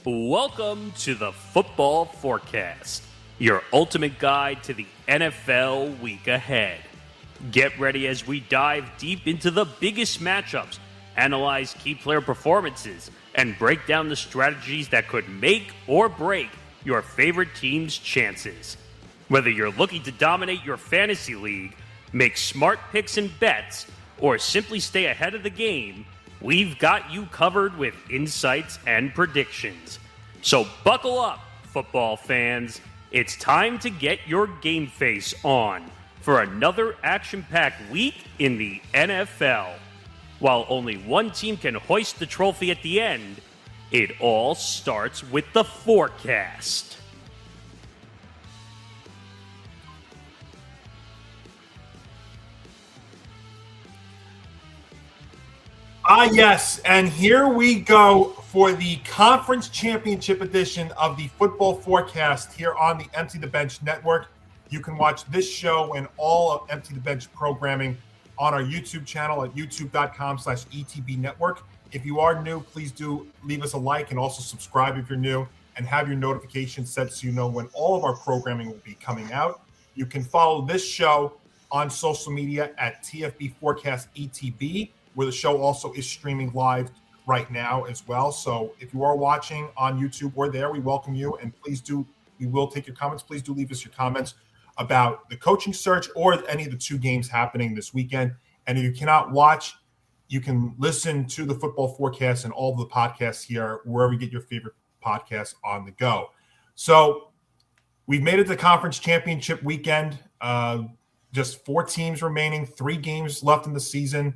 Welcome to the Football Forecast, your ultimate guide to the NFL week ahead. Get ready as we dive deep into the biggest matchups, analyze key player performances, and break down the strategies that could make or break your favorite team's chances. Whether you're looking to dominate your fantasy league, make smart picks and bets, or simply stay ahead of the game, we've got you covered with insights and predictions. So buckle up, football fans. It's time to get your game face on for another action-packed week in the NFL. While only one team can hoist the trophy at the end, it all starts with the forecast. Yes, and here we go for the Conference Championship edition of the Football Forecast here on the Empty the Bench Network. You can watch this show and all of Empty the Bench programming on our YouTube channel at youtube.com/ETB Network. If you are new, please do leave us a like and also subscribe if you're new and have your notifications set so you know when all of our programming will be coming out. You can follow this show on social media at TFB Forecast ETB, where the show also is streaming live right now as well. So if you are watching on YouTube or there, we welcome you. And please do, we will take your comments. Please do leave us your comments about the coaching search or any of the two games happening this weekend. And if you cannot watch, you can listen to the Football Forecast and all of the podcasts here, wherever you get your favorite podcasts on the go. So we've made it to the Conference Championship weekend. Just 4 teams remaining, 3 games left in the season.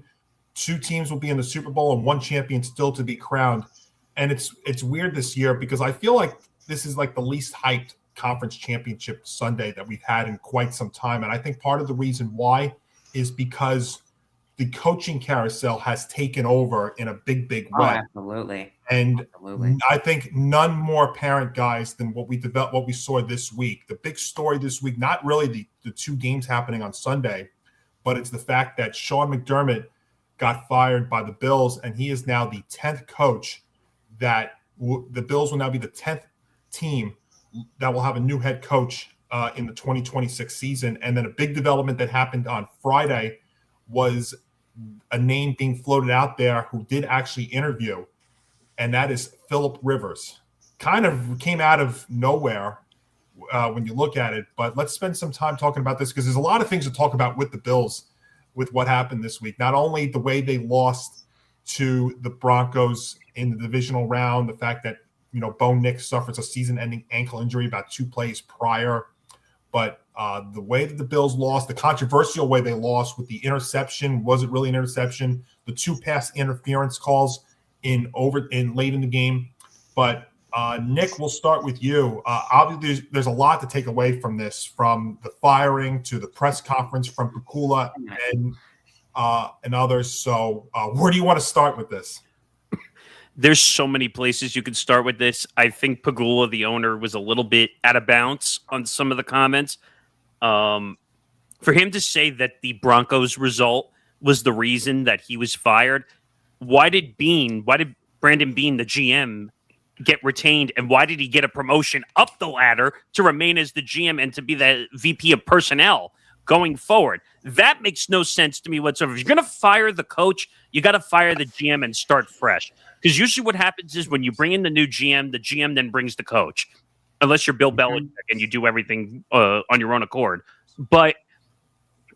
2 teams will be in the Super Bowl and 1 champion still to be crowned. And it's weird this year because I feel like this is like the least hyped Conference Championship Sunday that we've had in quite some time. And I think part of the reason why is because the coaching carousel has taken over in a big way. Oh, absolutely. And absolutely. I think none more apparent, guys, than what we saw this week. The big story this week, not really the 2 games happening on Sunday, but it's the fact that Sean McDermott got fired by the Bills, and he is now the 10th coach that the Bills will now be the 10th team that will have a new head coach in the 2026 season. And then a big development that happened on Friday was a name being floated out there who did actually interview, and that is Phillip Rivers. Kind of came out of nowhere when you look at it, but let's spend some time talking about this because there's a lot of things to talk about with the Bills with what happened this week. Not only the way they lost to the Broncos in the divisional round, the fact that, Bo Nix suffers a season-ending ankle injury about 2 plays prior, but the way that the Bills lost, the controversial way they lost with the interception, was it really an interception? The 2 pass interference calls in late in the game. But Nick, we'll start with you. Obviously, there's a lot to take away from this, from the firing to the press conference from Pagula and others. So where do you want to start with this? There's so many places you could start with this. I think Pagula, the owner, was a little bit out of bounds on some of the comments. For him to say that the Broncos result was the reason that he was fired, why did Brandon Beane, the GM, get retained, and why did he get a promotion up the ladder to remain as the GM and to be the VP of personnel going forward? That makes no sense to me whatsoever. If you're going to fire the coach, you got to fire the GM and start fresh. Because usually what happens is when you bring in the GM then brings the coach. Unless you're Bill Belichick and you do everything on your own accord. But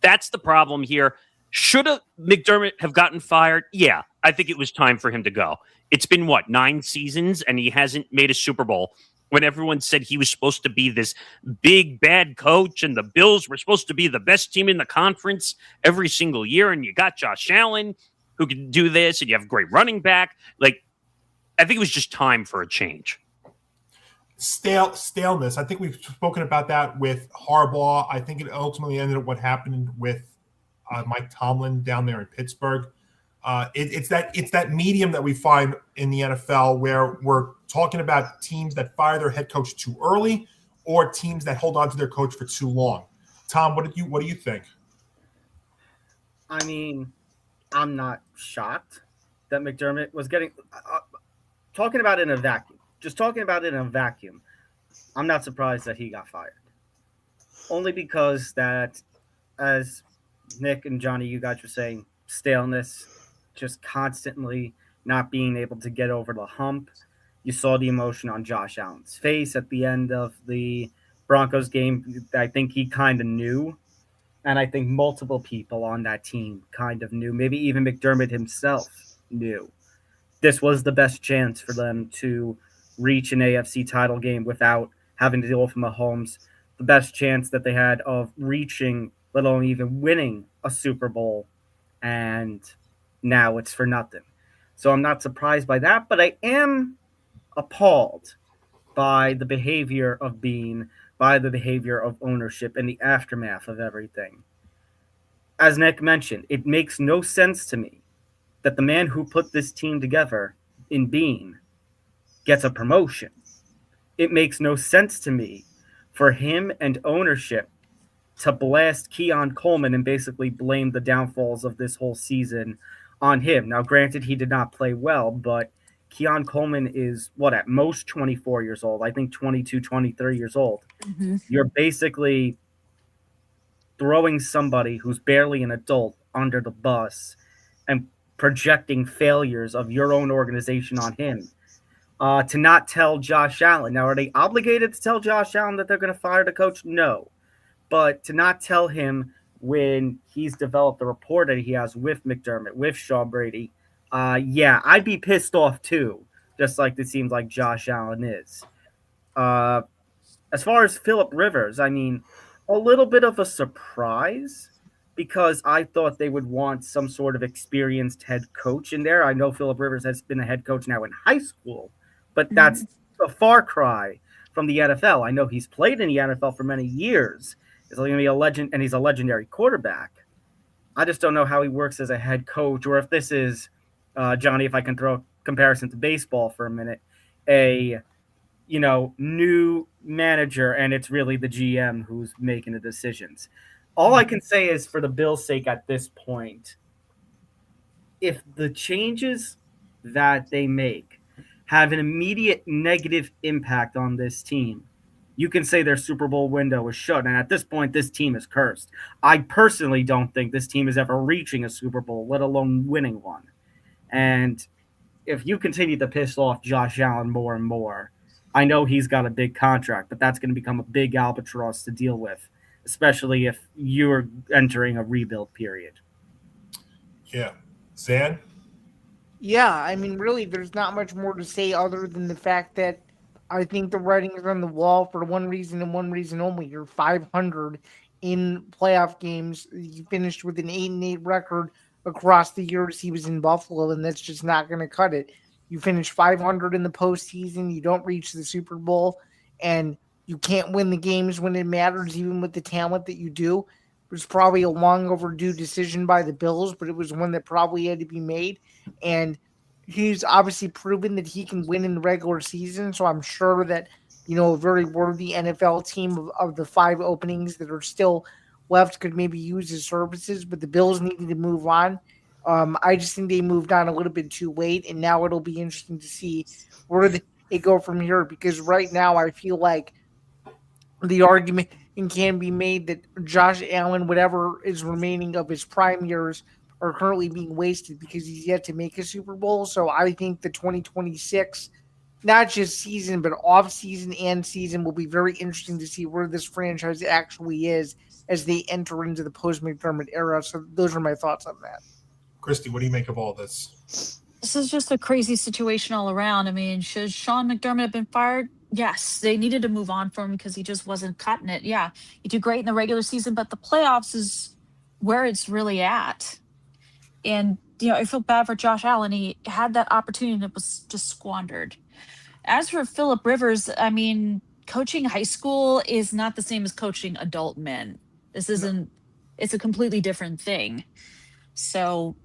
that's the problem here. Should McDermott have gotten fired? Yeah, I think it was time for him to go. It's been, 9 seasons, and he hasn't made a Super Bowl. When everyone said he was supposed to be this big, bad coach, and the Bills were supposed to be the best team in the conference every single year, and you got Josh Allen, who can do this, and you have a great running back. I think it was just time for a change. Staleness. I think we've spoken about that with Harbaugh. I think it ultimately ended up what happened with Mike Tomlin down there in Pittsburgh. It's that medium that we find in the NFL where we're talking about teams that fire their head coach too early or teams that hold on to their coach for too long. Tom, what do you think? I mean, I'm not shocked that McDermott was getting talking about in a vacuum. just talking about it in a vacuum, I'm not surprised that he got fired. Only because that, as Nick and Johnny, you guys were saying, staleness, just constantly not being able to get over the hump. You saw the emotion on Josh Allen's face at the end of the Broncos game. I think he kind of knew, and I think multiple people on that team kind of knew. Maybe even McDermott himself knew. This was the best chance for them to reach an AFC title game without having to deal with Mahomes. The best chance that they had of reaching, let alone even winning a Super Bowl, and now it's for nothing. So I'm not surprised by that, but I am appalled by the behavior of Bean, by the behavior of ownership and the aftermath of everything. As Nick mentioned, it makes no sense to me that the man who put this team together in Bean gets a promotion. It makes no sense to me for him and ownership to blast Keon Coleman and basically blame the downfalls of this whole season on him. Now, granted, he did not play well, but Keon Coleman is, at most 24 years old. I think 22, 23 years old. Mm-hmm. You're basically throwing somebody who's barely an adult under the bus and projecting failures of your own organization on him. To not tell Josh Allen. Now, are they obligated to tell Josh Allen that they're going to fire the coach? No. But to not tell him when he's developed the rapport that he has with McDermott, with Sean Brady, I'd be pissed off too, just like it seems like Josh Allen is. As far as Phillip Rivers, I mean, a little bit of a surprise because I thought they would want some sort of experienced head coach in there. I know Phillip Rivers has been a head coach now in high school, but that's a far cry from the NFL. I know he's played in the NFL for many years. He's going to be a legend, and he's a legendary quarterback. I just don't know how he works as a head coach, or if this is, Johnny, if I can throw a comparison to baseball for a minute, a new manager, and it's really the GM who's making the decisions. All I can say is, for the Bills' sake at this point, if the changes that they make have an immediate negative impact on this team, you can say their Super Bowl window is shut. And at this point, this team is cursed. I personally don't think this team is ever reaching a Super Bowl, let alone winning one. And if you continue to piss off Josh Allen more and more, I know he's got a big contract, but that's going to become a big albatross to deal with, especially if you're entering a rebuild period. Yeah. Zan? Yeah, I mean, really, there's not much more to say other than the fact that I think the writing is on the wall for one reason and one reason only. You're 500 in playoff games. You finished with an 8-8 record across the years he was in Buffalo, and that's just not going to cut it. You finish 500 in the postseason. You don't reach the Super Bowl, and you can't win the games when it matters, even with the talent that you do. It was probably a long overdue decision by the Bills, but it was one that probably had to be made. And he's obviously proven that he can win in the regular season. So I'm sure that, a very worthy NFL team of the 5 openings that are still left could maybe use his services, but the Bills needed to move on. I just think they moved on a little bit too late, and now it'll be interesting to see where they go from here, because right now I feel like the argument can be made that Josh Allen, whatever is remaining of his prime years, are currently being wasted because he's yet to make a Super Bowl. So I think the 2026, not just season, but off season and season, will be very interesting to see where this franchise actually is as they enter into the post-McDermott era. So those are my thoughts on that. Christy, what do you make of all this? This is just a crazy situation all around. I mean, should Sean McDermott have been fired? Yes, they needed to move on from him because he just wasn't cutting it. Yeah, you do great in the regular season, but the playoffs is where it's really at. And, I feel bad for Josh Allen. He had that opportunity and it was just squandered. As for Phillip Rivers, I mean, coaching high school is not the same as coaching adult men. This isn't, it's a completely different thing. So,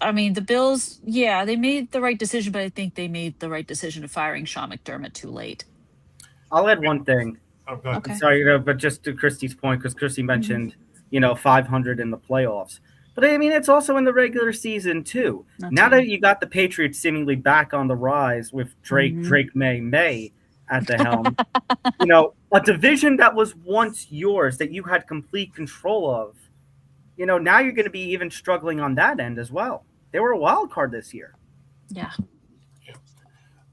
I mean, the Bills, they made the right decision, but I think they made the right decision of firing Sean McDermott too late. I'll add one thing. Okay. Okay. Sorry, but just to Christy's point, because Christy mentioned, 500 in the playoffs. But I mean, it's also in the regular season too. Now that you got the Patriots seemingly back on the rise with Drake May at the helm, a division that was once yours that you had complete control of, now you're going to be even struggling on that end as well. They were a wild card this year. Yeah.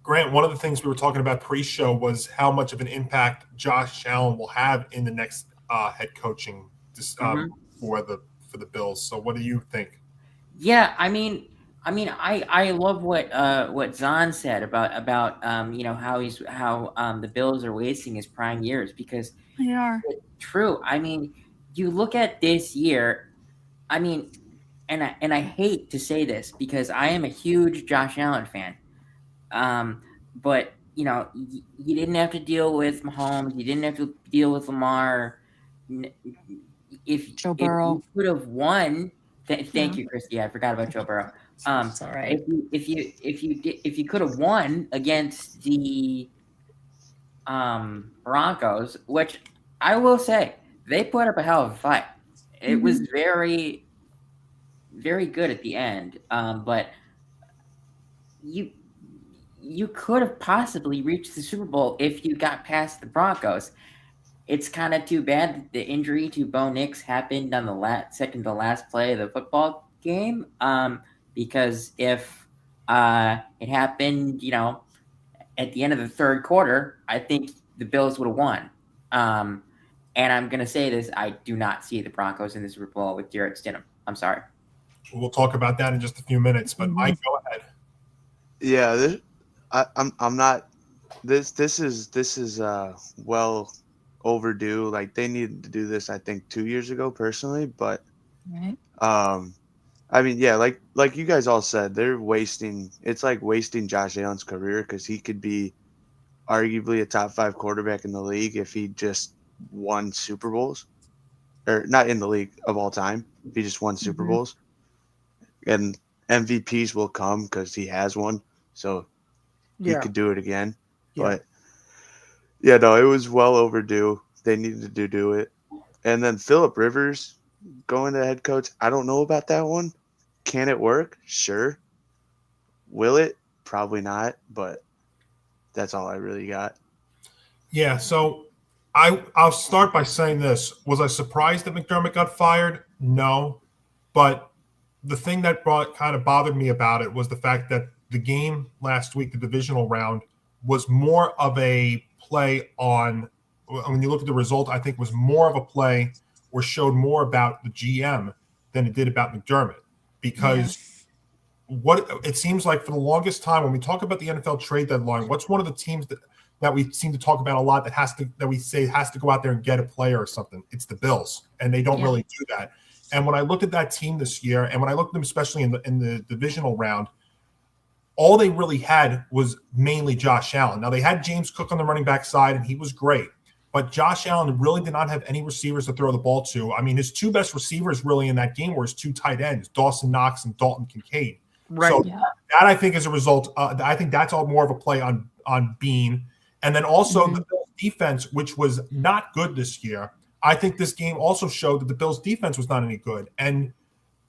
Grant, one of the things we were talking about pre-show was how much of an impact Josh Allen will have in the next head coaching for the Bills. So, what do you think? Yeah, I love what Zahn said about how the Bills are wasting his prime years, because They are. it's true. I mean, you look at this year. I mean, and I hate to say this because I am a huge Josh Allen fan. But you didn't have to deal with Mahomes. You didn't have to deal with Lamar. Joe Burrow. If you could have won, thank you, Christy. I forgot about Joe Burrow. It's all right. If you could have won against the Broncos, which I will say they put up a hell of a fight. It was very, very good at the end. But you could have possibly reached the Super Bowl if you got past the Broncos. It's kind of too bad that the injury to Bo Nix happened on the second to last play of the football game. Because if it happened, at the end of the third quarter, I think the Bills would have won. And I'm going to say this, I do not see the Broncos in the Super Bowl with Jarett Stidham. I'm sorry. We'll talk about that in just a few minutes, but Mike, go ahead. Yeah, I'm not. This is well overdue. Like, they needed to do this, I think, 2 years ago, personally. But Right. I mean, yeah, like you guys all said, they're wasting. It's like wasting Josh Allen's career, because he could be arguably a top 5 quarterback in the league if he just won Super Bowls, or not in the league of all time. If he just won Super Bowls, and MVPs will come because he has one, so he could do it again. Yeah. But yeah, no, it was well overdue. They needed to do it. And then Phillip Rivers going to head coach, I don't know about that one. Can it work? Sure. Will it? Probably not, but that's all I really got. Yeah, so I'll start by saying this. Was I surprised that McDermott got fired? No. But the thing that kind of bothered me about it was the fact that the game last week, the divisional round, was more of a play on, when you look at the result, I think was more of a play or showed more about the GM than it did about McDermott. Because what it seems like for the longest time, when we talk about the NFL trade deadline, what's one of the teams that we seem to talk about a lot that we say has to go out there and get a player or something? It's the Bills, and they don't really do that. And when I looked at that team this year, and when I looked at them especially in the divisional round, all they really had was mainly Josh Allen. Now, they had James Cook on the running back side, and he was great. But Josh Allen really did not have any receivers to throw the ball to. I mean, his 2 best receivers really in that game were his 2 tight ends, Dawson Knox and Dalton Kincaid. Right. So that, I think, is a result. I think that's all more of a play on Bean. And then also the Bills defense, which was not good this year. I think this game also showed that the Bills defense was not any good. And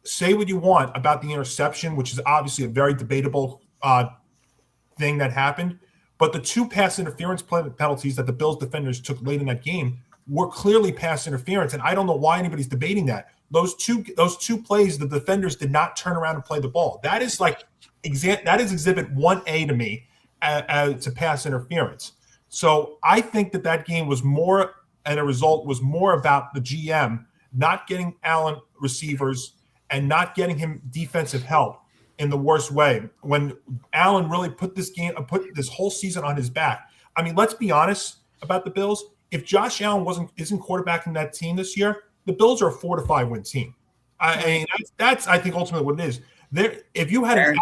say what you want about the interception, which is obviously a very debatable thing that happened. But the 2 pass interference penalties that the Bills defenders took late in that game were clearly pass interference. And I don't know why anybody's debating that. Those two plays, the defenders did not turn around and play the ball. That is exhibit 1A to me to pass interference. So I think that game was more, and a result was more about the GM not getting Allen receivers and not getting him defensive help in the worst way. When Allen really put this whole season on his back. I mean, let's be honest about the Bills. If Josh Allen isn't quarterbacking that team this year, the Bills are a 4-5 win team. I mean, that's I think ultimately what it is. If you had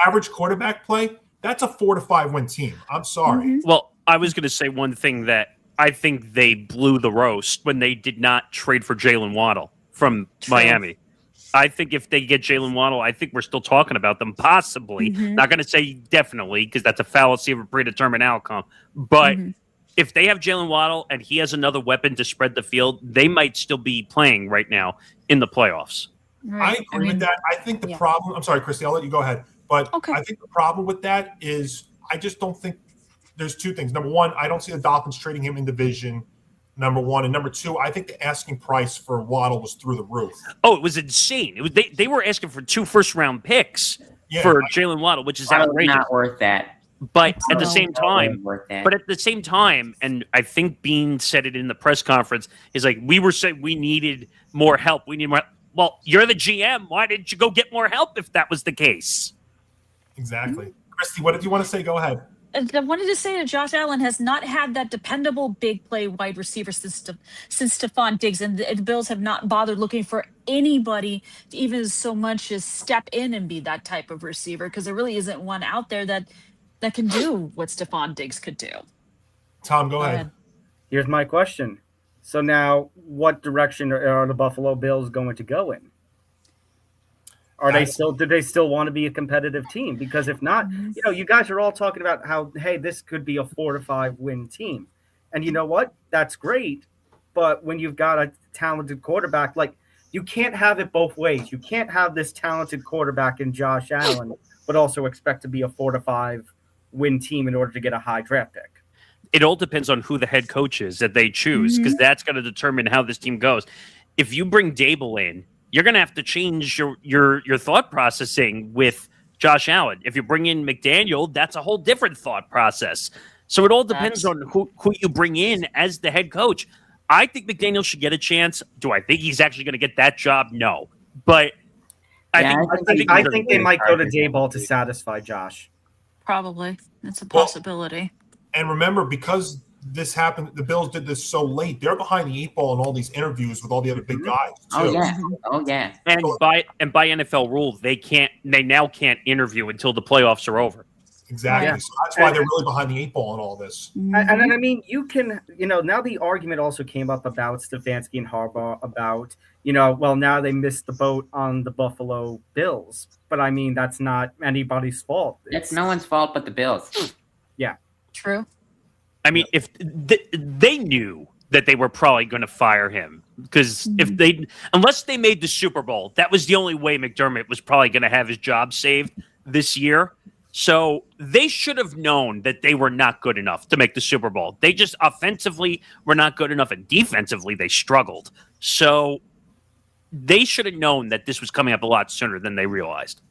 average quarterback play, that's a 4-5 win team. I'm sorry. Well, I was going to say one thing that I think they blew the roast when they did not trade for Jalen Waddle from Miami. I think if they get Jalen Waddle, I think we're still talking about them possibly. Not going to say definitely, because that's a fallacy of a predetermined outcome. But if they have Jalen Waddle and he has another weapon to spread the field, they might still be playing right now in the playoffs. I agree with that. I think the problem – I'm sorry, Christy, I'll let you go ahead. But I think the problem with that is I just don't think – there's two things. Number one, I don't see the Dolphins trading him in division, number one. And number two, I think the asking price for Waddle was through the roof. Oh, it was insane. It was they were asking for 2 first-round picks for Jalen Waddle, which is outrageous. Not worth that. But at the same time, and I think Bean said it in the press conference, is like, we were saying we needed more help. We need more. Well, you're the GM. Why didn't you go get more help if that was the case? Exactly. Christy, what did you want to say? Go ahead. I wanted to say that Josh Allen has not had that dependable big play wide receiver since Stephon Diggs, and the Bills have not bothered looking for anybody to even so much as step in and be that type of receiver, because there really isn't one out there that can do what Stephon Diggs could do. Tom, go ahead. Here's my question. So now, what direction are the Buffalo Bills going to go in? Do they still want to be a competitive team? Because if not, you guys are all talking about how, hey, this could be a 4 to 5 win team. And you know what? That's great. But when you've got a talented quarterback, like, you can't have it both ways. You can't have this talented quarterback in Josh Allen, but also expect to be a 4 to 5 win team in order to get a high draft pick. It all depends on who the head coach is that they choose, because that's going to determine how this team goes. If you bring Dable in, you're going to have to change your thought processing with Josh Allen. If you bring in McDaniel, that's a whole different thought process. So it all depends on who you bring in as the head coach. I think McDaniel should get a chance. Do I think he's actually going to get that job? No. But I think they might go to Daboll to satisfy Josh. Probably. That's a possibility. And remember, because this happened, the Bills did this so late, they're behind the 8 ball in all these interviews with all the other big guys, too. Oh yeah. And by NFL rule, they now can't interview until the playoffs are over. Exactly. Yeah. So that's why they're really behind the 8 ball in all this. And I mean, you can, now the argument also came up about Stefanski and Harbaugh about, well, now they missed the boat on the Buffalo Bills. But I mean, that's not anybody's fault. It's no one's fault but the Bills. Yeah. True. I mean, if they knew that they were probably going to fire him, because unless they made the Super Bowl, that was the only way McDermott was probably going to have his job saved this year. So they should have known that they were not good enough to make the Super Bowl. They just offensively were not good enough, and defensively they struggled. So they should have known that this was coming up a lot sooner than they realized.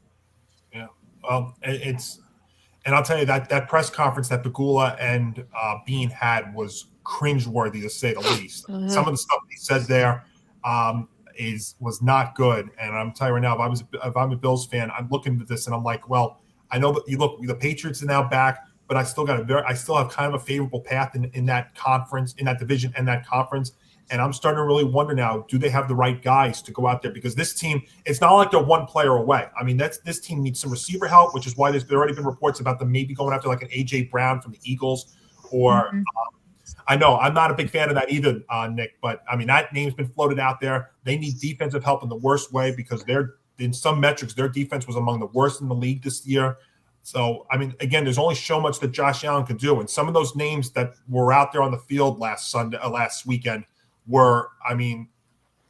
Yeah, and I'll tell you that press conference that Pegula and Bean had was cringeworthy, to say the least. Some of the stuff he said there was not good. And I'm telling you right now, if I'm a Bills fan, I'm looking at this and I'm like, well, I know that the Patriots are now back, but I still have kind of a favorable path in that conference, in that division, and that conference. And I'm starting to really wonder now, do they have the right guys to go out there? Because this team, it's not like they're one player away. I mean, this team needs some receiver help, which is why there's already been reports about them maybe going after like an A.J. Brown from the Eagles. Or I know I'm not a big fan of that either, Nick, but I mean, that name's been floated out there. They need defensive help in the worst way, because in some metrics, their defense was among the worst in the league this year. So, I mean, again, there's only so much that Josh Allen could do. And some of those names that were out there on the field last weekend were, I mean,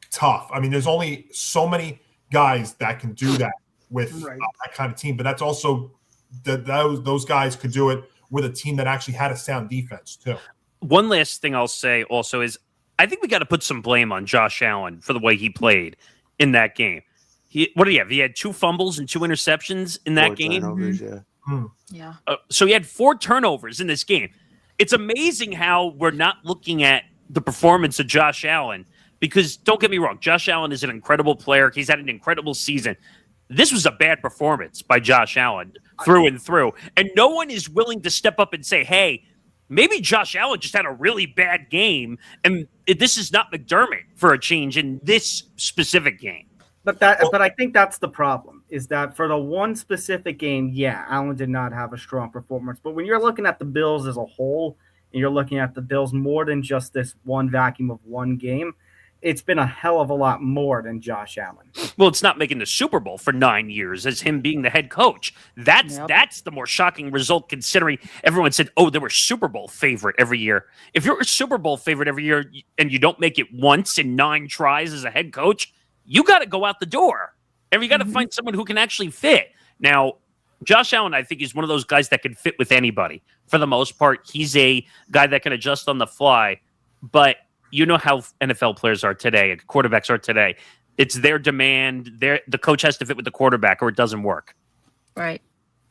tough. I mean, there's only so many guys that can do that with that kind of team. But that's also those guys could do it with a team that actually had a sound defense, too. One last thing I'll say also is I think we got to put some blame on Josh Allen for the way he played in that game. What do you have? He had 2 fumbles and 2 interceptions in that game. Turnovers, Yeah. So he had 4 turnovers in this game. It's amazing how we're not looking at the performance of Josh Allen, because don't get me wrong, Josh Allen is an incredible player. He's had an incredible season. This was a bad performance by Josh Allen through and through. And no one is willing to step up and say, hey, maybe Josh Allen just had a really bad game, and this is not McDermott for a change in this specific game. But I think that's the problem, is that for the one specific game, Allen did not have a strong performance. But when you're looking at the Bills as a whole, and you're looking at the Bills more than just this one vacuum of one game, it's been a hell of a lot more than Josh Allen. Well, it's not making the Super Bowl for 9 years as him being the head coach. That's the more shocking result, considering everyone said, "Oh, they were Super Bowl favorite every year." If you're a Super Bowl favorite every year and you don't make it once in 9 tries as a head coach, you got to go out the door, and you got to find someone who can actually fit. Now, Josh Allen, I think, is one of those guys that can fit with anybody. For the most part, he's a guy that can adjust on the fly, but you know how NFL players are today, quarterbacks are today. It's their demand. The coach has to fit with the quarterback or it doesn't work. Right.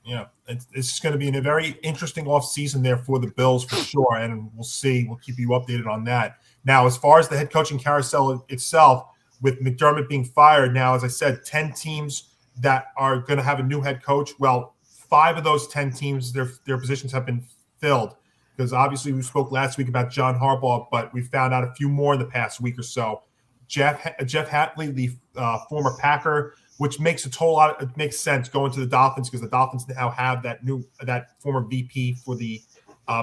Yeah, it's going to be a very interesting offseason there for the Bills for sure, and we'll see. We'll keep you updated on that. Now, as far as the head coaching carousel itself, with McDermott being fired, now, as I said, 10 teams that are going to have a new head coach. Well, 5 of those 10 teams, their positions have been filled. Because obviously we spoke last week about John Harbaugh, but we found out a few more in the past week or so. Jeff Hatley, the former Packer, which makes it makes sense going to the Dolphins because the Dolphins now have that former VP for the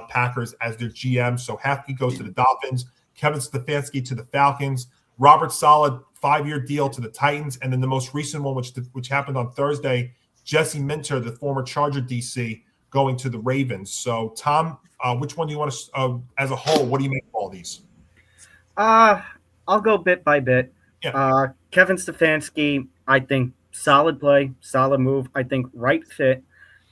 Packers as their GM. So Hatley goes to the Dolphins, Kevin Stefanski to the Falcons, Robert Saleh 5-year deal to the Titans, and then the most recent one, which happened on Thursday, Jesse Minter, the former Charger DC, going to the Ravens. So Tom, which one do you want to, as a whole, what do you make of all these? I'll go bit by bit. Yeah. Kevin Stefanski, I think solid play, solid move. I think right fit.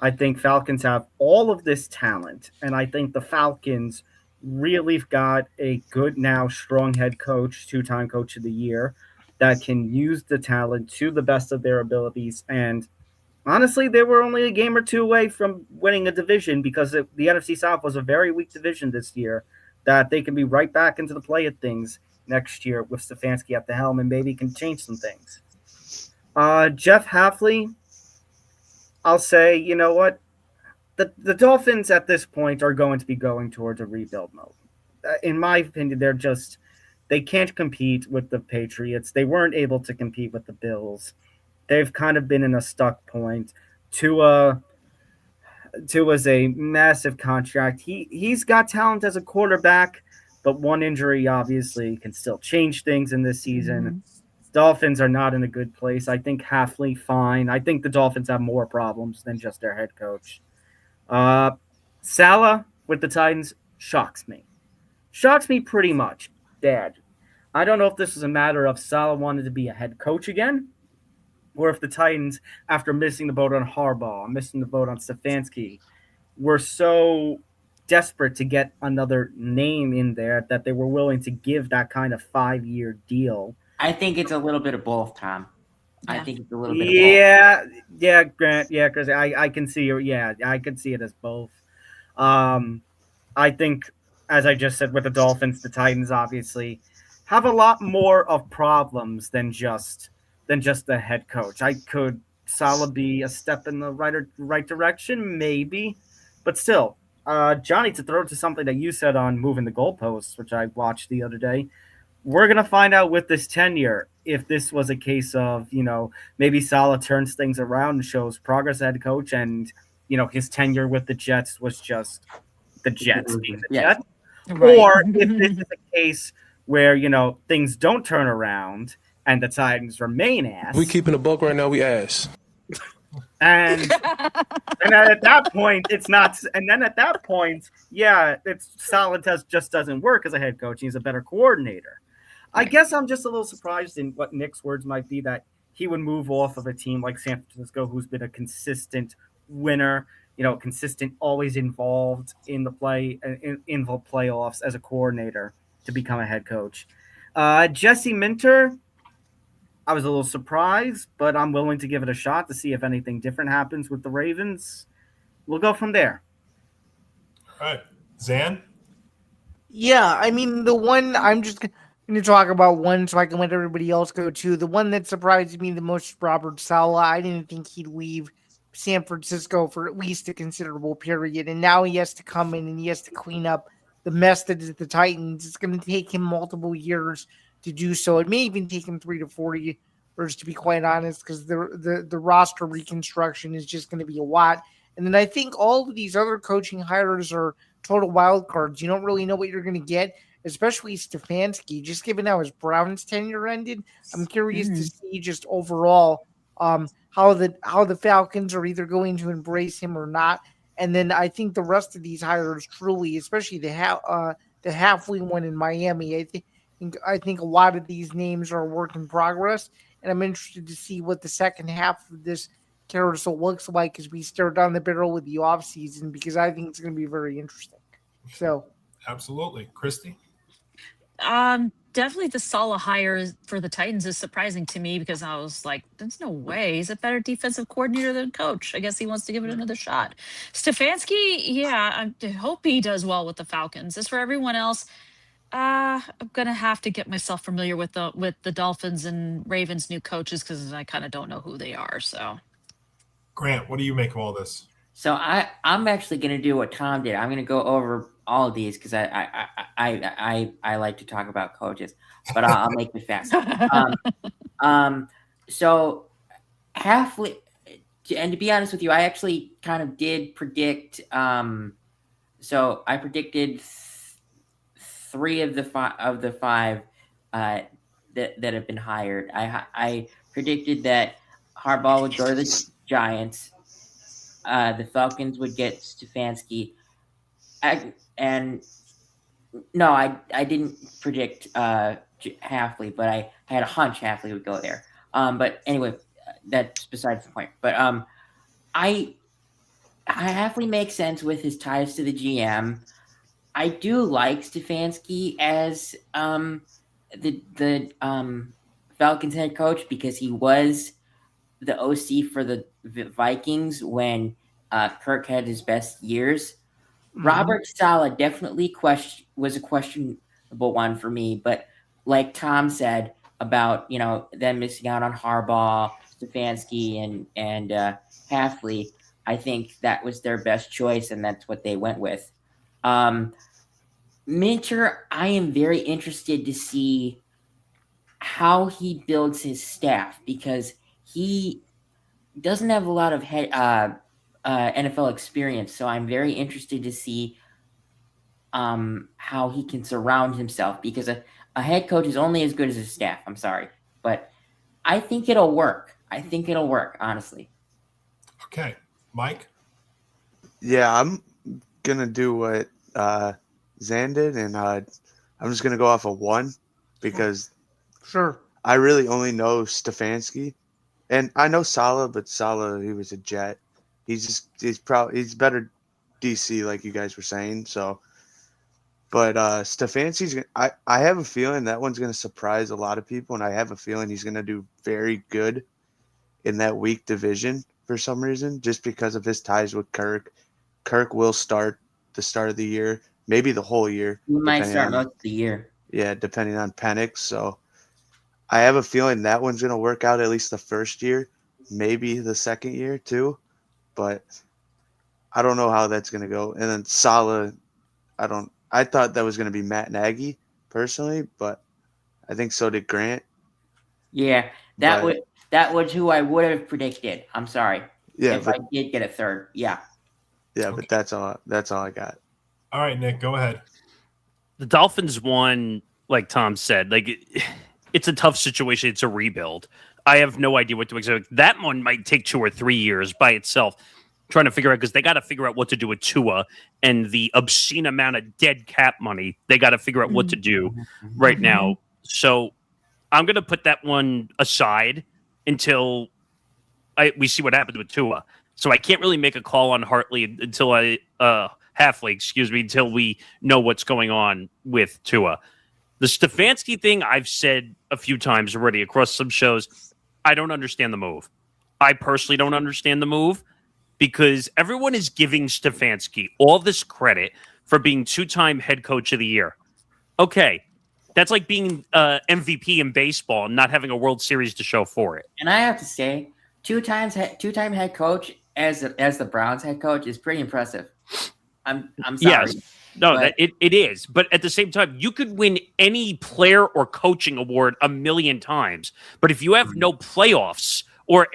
I think Falcons have all of this talent, and I think the Falcons really got a good now strong head coach, 2-time coach of the year, that can use the talent to the best of their abilities. And honestly, they were only a game or 2 away from winning a division because the NFC South was a very weak division this year, that they can be right back into the play of things next year with Stefanski at the helm and maybe can change some things. Jeff Hafley, I'll say, you know what? The Dolphins at this point are going to be going towards a rebuild mode. In my opinion, they can't compete with the Patriots. They weren't able to compete with the Bills. They've kind of been in a stuck point. Tua was a massive contract. He's got talent as a quarterback, but one injury obviously can still change things in this season. Mm-hmm. Dolphins are not in a good place. I think Hafley, fine. I think the Dolphins have more problems than just their head coach. Saleh with the Titans shocks me. Shocks me pretty much. Dad. I don't know if this is a matter of Saleh wanted to be a head coach again, or if the Titans, after missing the boat on Harbaugh, missing the boat on Stefanski, were so desperate to get another name in there that they were willing to give that kind of 5-year deal. I think it's a little bit of both, Tom. I think it's a little bit of both. Yeah, Grant. Yeah, because I can see it. Yeah, I can see it as both. I think, as I just said, with the Dolphins, the Titans obviously have a lot more of problems than just the head coach. Could Saleh be a step in the right direction? Maybe. But still, Johnny, to throw to something that you said on moving the goalposts, which I watched the other day, we're going to find out with this tenure if this was a case of, maybe Saleh turns things around and shows progress as head coach and, his tenure with the Jets was just the Jets being the Jets. Right. Or if this is a case where, things don't turn around and the Titans remain ass. We keeping a buck right now, we ass. And at that point, it's not. And then at that point, it's Saleh just doesn't work as a head coach. He's a better coordinator. I guess I'm just a little surprised in what Nick's words might be that he would move off of a team like San Francisco, who's been a consistent winner, consistent, always involved in the playoffs as a coordinator to become a head coach. Jesse Minter, I was a little surprised, but I'm willing to give it a shot to see if anything different happens with the Ravens. We'll go from there. All right. Zan? Yeah, I mean, the one I'm just going to talk about one so I can let everybody else go too. The one that surprised me the most is Robert Saleh. I didn't think he'd leave San Francisco for at least a considerable period, and now he has to come in and he has to clean up the mess that is the Titans. It's going to take him multiple years to do so. It may even take him 3 to 4 years, to be quite honest, because the roster reconstruction is just going to be a lot. And then I think all of these other coaching hires are total wild cards. You don't really know what you're going to get. especially Stefanski. Just given how his Browns tenure ended, I'm curious to see just overall how the Falcons are either going to embrace him or not. And then I think the rest of these hires truly, especially the halfway one in Miami, I think a lot of these names are a work in progress, and I'm interested to see what the second half of this carousel looks like as we stare down the barrel with the offseason, because I think it's going to be very interesting. So, absolutely, Christy. Definitely the Salah hire for the Titans is surprising to me because I was like, there's no way he's a better defensive coordinator than coach. I guess he wants to give it another shot. Stefanski, yeah, I hope he does well with the Falcons. As for everyone else, I'm gonna have to get myself familiar with the Dolphins and Ravens new coaches because I kind of don't know who they are. So, Grant, what do you make of all this? So I'm actually going to do what Tom did. I'm going to go over all of these because I like to talk about coaches, but I'll make it fast. So halfway, and to be honest with you, I actually kind of did predict. So I predicted three of the five that have been hired. I predicted that Harbaugh would go to the Giants. The Falcons would get Stefanski. I didn't predict Halfley, but I had a hunch Halfley would go there. But anyway, that's besides the point. But Halfley makes sense with his ties to the GM. I do like Stefanski as the Falcons head coach because he was the OC for the Vikings when Kirk had his best years. Mm-hmm. Robert Saleh definitely was a questionable one for me, but like Tom said about them missing out on Harbaugh, Stefanski, and Halfley, I think that was their best choice, and that's what they went with. Minter, I am very interested to see how he builds his staff because he doesn't have a lot of NFL experience, so I'm very interested to see how he can surround himself because a head coach is only as good as his staff. I'm sorry, but I think it'll work. Honestly. Okay, Mike? Yeah, I'm going to do what Zan did, and I'm just going to go off of one because sure. I really only know Stefanski. And I know Saleh, but Saleh, he was a Jet. He's better DC, like you guys were saying. So, but Stefanski's, I have a feeling that one's going to surprise a lot of people, and I have a feeling he's going to do very good in that weak division for some reason, just because of his ties with Kirk. Kirk will start the start of the year, maybe the whole year. He might start most of the year. Yeah, depending on Penix. So I have a feeling that one's going to work out at least the first year, maybe the second year too. But I don't know how that's going to go. And then Saleh, I thought that was going to be Matt Nagy personally, but I think so did Grant. Yeah, that was who I would have predicted. I'm sorry. Yeah, if I did get a third. Yeah. Yeah, okay. But that's all I got. All right, Nick, go ahead. The Dolphins won, like Tom said. It's a tough situation. It's a rebuild. I have no idea what to expect. That one might take 2 or 3 years by itself, trying to figure out, because they got to figure out what to do with Tua and the obscene amount of dead cap money. They got to figure out what to do right now. So I'm going to put that one aside until we see what happens with Tua. So I can't really make a call on Hartley until until we know what's going on with Tua. The Stefanski thing, I've said a few times already across some shows, I don't understand the move. I personally don't understand the move because everyone is giving Stefanski all this credit for being 2-time head coach of the year. Okay, that's like being MVP in baseball and not having a World Series to show for it. And I have to say, two-time head coach as the Browns head coach is pretty impressive. I'm sorry. Yes. No, it is. But at the same time, you could win any player or coaching award 1,000,000 times. But if you have no playoffs or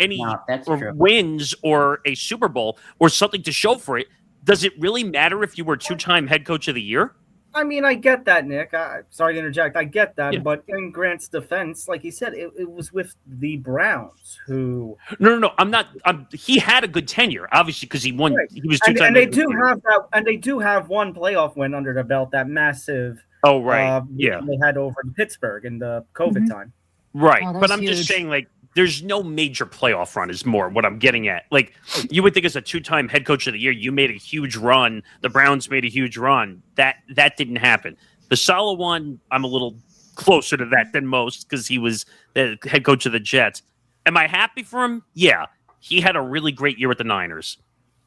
wins or a Super Bowl or something to show for it, does it really matter if you were 2-time head coach of the year? I mean, I get that, Nick. Sorry to interject. I get that, Yeah. but in Grant's defense, like he said, it was with the Browns who. No. I'm not. He had a good tenure, obviously, because he won. Right. He was And, two-time. and they do have that, and they do have one playoff win under the belt. That massive. Oh right, win they had over Pittsburgh in the COVID time. Right, Oh, but that's I'm just huge. saying, like, there's no major playoff run. Is more what I'm getting at. Like, you would think as a two-time head coach of the year, you made a huge run. The Browns made a huge run. That didn't happen. The Saleh one, I'm a little closer to that than most because he was the head coach of the Jets. Am I happy for him? Yeah, he had a really great year with the Niners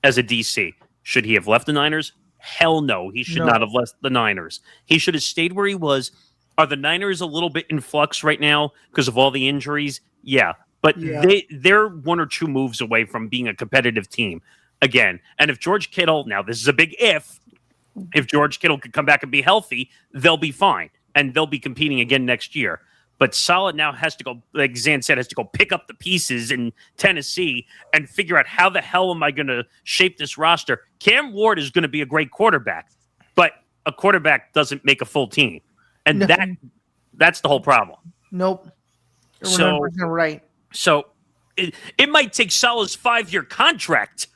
as a DC. Should he have left the Niners? Hell no. He should not have left the Niners. He should have stayed where he was. Are the Niners a little bit in flux right now because of all the injuries? Yeah, but they're one or two moves away from being a competitive team again. And if George Kittle, now this is a big if George Kittle could come back and be healthy, they'll be fine and they'll be competing again next year. But Saleh now has to go, like Zan said, has to go pick up the pieces in Tennessee and figure out how the hell am I going to shape this roster. Cam Ward is going to be a great quarterback, but a quarterback doesn't make a full team. And that's the whole problem. Nope. So, 100% right. So it might take Saleh's 5-year contract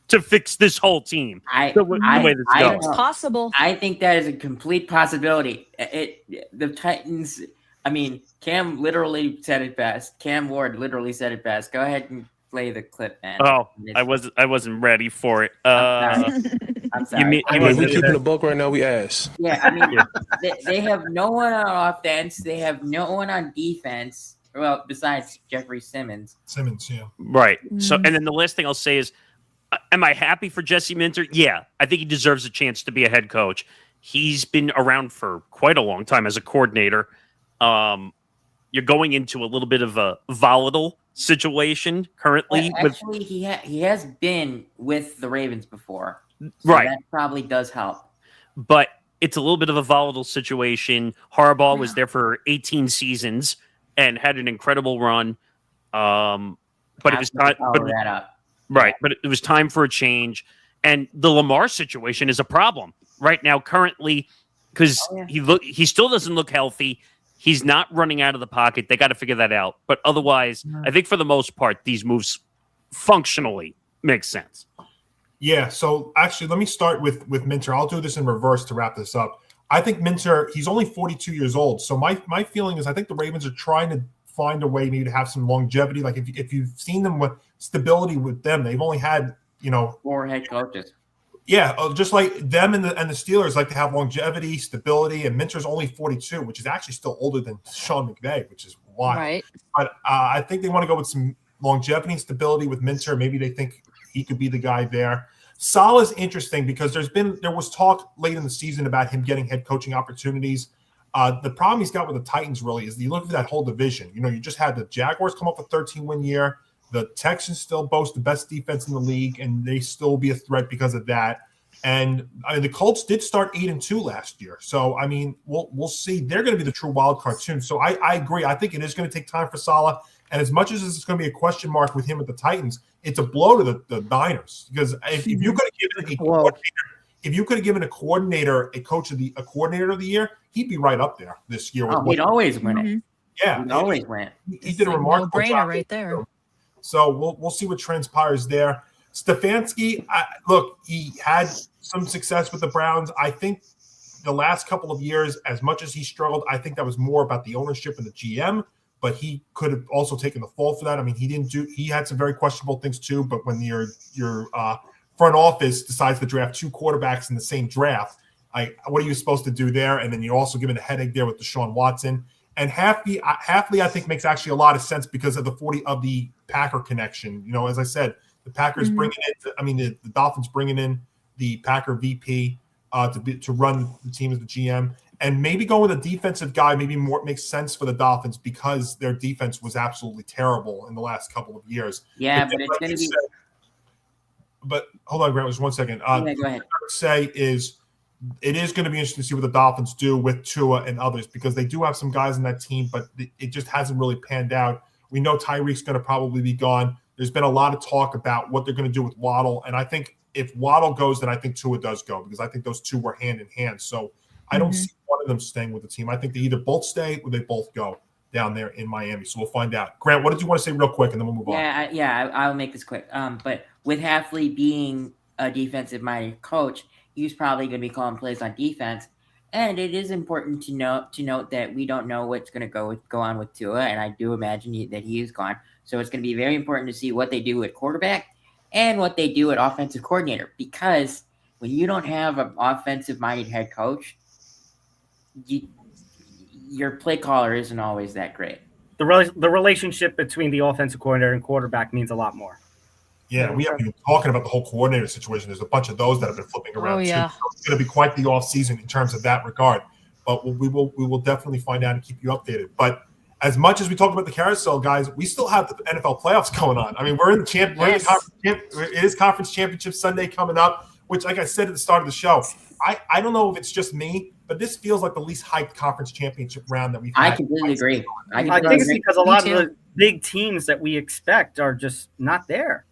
to fix this whole team. The way this goes. It's possible. I think that is a complete possibility. The Titans, I mean, Cam literally said it best. Cam Ward literally said it best. Go ahead and play the clip, man. Oh, I wasn't ready for it. I'm sorry. If we keeping the buck right now, we ass. Yeah, I mean, they have no one on offense. They have no one on defense. Well, besides Jeffrey Simmons. Right. So, and then the last thing I'll say is, am I happy for Jesse Minter? Yeah, I think he deserves a chance to be a head coach. He's been around for quite a long time as a coordinator. You're going into a little bit of a volatile situation currently. Well, actually, he has been with the Ravens before. So right. That probably does help. But it's a little bit of a volatile situation. Harbaugh was there for 18 seasons and had an incredible run. But it was time. But it was time for a change. And the Lamar situation is a problem right now, currently, because he still doesn't look healthy. He's not running out of the pocket. They got to figure that out. But otherwise, I think for the most part, these moves functionally make sense. Yeah. So actually, let me start with Minter. I'll do this in reverse to wrap this up. I think Minter, he's only 42 years old. So my feeling is I think the Ravens are trying to find a way maybe to have some longevity. Like if you've seen them with stability with them, they've only had, 4 head coaches. Yeah, just like them and the Steelers like to have longevity, stability, and Minter's only 42, which is actually still older than Sean McVay, which is wild. Right. But I think they want to go with some longevity and stability with Minter. Maybe they think he could be the guy there. Saleh's interesting because there was talk late in the season about him getting head coaching opportunities. The problem he's got with the Titans really is you look at that whole division. You just had the Jaguars come up with a 13-win year. The Texans still boast the best defense in the league, and they still be a threat because of that. And the Colts did start 8-2 last year. So, we'll see. They're going to be the true wild card soon. So I agree. I think it is going to take time for Saleh. And as much as it's going to be a question mark with him at the Titans, it's a blow to the Niners. Because if you could have given a coordinator a coordinator of the year, he'd be right up there this year. He'd always win it. Yeah, he'd always win. He did a remarkable job right there. So we'll see what transpires there. Stefanski, look, he had some success with the Browns. I think the last couple of years, as much as he struggled, I think that was more about the ownership and the GM, but he could have also taken the fall for that. He had some very questionable things too, but when your front office decides to draft 2 quarterbacks in the same draft, what are you supposed to do there? And then you're also given a headache there with Deshaun Watson. And Hafley, I think, makes actually a lot of sense because of the Packer connection. As I said, the Packers bringing in, the Dolphins bringing in the Packer VP to run the team as the GM, and maybe going with a defensive guy maybe more makes sense for the Dolphins because their defense was absolutely terrible in the last couple of years. Yeah, but it's going to be. But hold on, Grant, just 1 second. Go ahead. What I would say is, it is going to be interesting to see what the Dolphins do with Tua and others because they do have some guys in that team, but it just hasn't really panned out. We know Tyreek's going to probably be gone. There's been a lot of talk about what they're going to do with Waddle, and I think if Waddle goes, then I think Tua does go because I think those two were hand in hand. So I don't see one of them staying with the team. I think they either both stay or they both go down there in Miami. So we'll find out. Grant, what did you want to say real quick, and then we'll move on? I'll make this quick. But with Hafley being a defensive-minded coach, he's probably going to be calling plays on defense. And it is important to note that we don't know what's going to go on with Tua, and I do imagine that he is gone. So it's going to be very important to see what they do at quarterback and what they do at offensive coordinator, because when you don't have an offensive-minded head coach, your play caller isn't always that great. The relationship between the offensive coordinator and quarterback means a lot more. Yeah, we haven't even talking about the whole coordinator situation. There's a bunch of those that have been flipping around. Oh, yeah. Too. So it's going to be quite the offseason in terms of that regard. But we will definitely find out and keep you updated. But as much as we talk about the carousel, guys, we still have the NFL playoffs going on. I mean, we're in the it is conference championship Sunday coming up, which, like I said at the start of the show, I don't know if it's just me, but this feels like the least hyped conference championship round that we've had. I completely agree. I think it's because a lot of the big teams that we expect are just not there.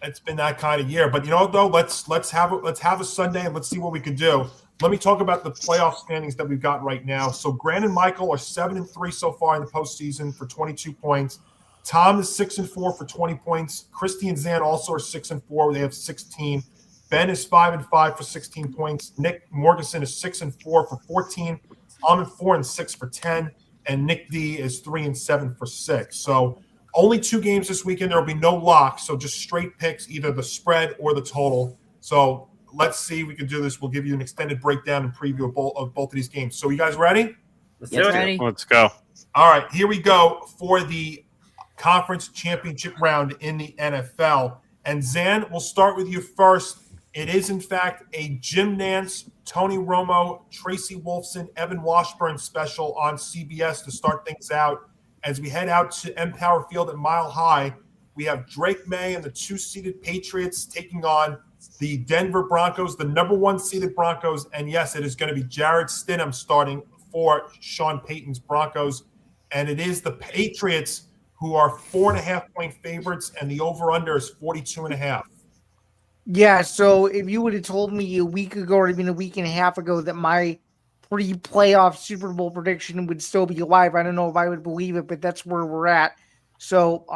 It's been that kind of year. But you know what, though? Let's have a Sunday and let's see what we can do. Let me talk about the playoff standings that we've got right now. So Grant and Michael are 7-3 so far in the postseason for 22 points. Tom is 6-4 for 20 points. Christy and Zan also are 6-4. They have 16. Ben is 5-5 for 16 points. Nick Morganson is 6-4 for 14. I'm at 4-6 for 10. And Nick D is 3-7 for 6. So only 2 games this weekend. There will be no locks, so just straight picks, either the spread or the total. So let's see if we can do this. We'll give you an extended breakdown and preview of both of these games. So you guys ready? Let's go. All right, here we go for the conference championship round in the NFL. And Zan, we'll start with you first. It is, in fact, a Jim Nance, Tony Romo, Tracy Wolfson, Evan Washburn special on CBS to start things out. As we head out to Empower Field at Mile High, we have Drake May and the 2-seeded Patriots taking on the Denver Broncos, the number 1-seeded Broncos. And yes, it is going to be Jarett Stidham starting for Sean Payton's Broncos. And it is the Patriots who are 4.5-point favorites, and the over-under is 42.5. Yeah, so if you would have told me a week ago or even a week and a half ago that my pre-playoff Super Bowl prediction would still be alive, I don't know if I would believe it, but that's where we're at. So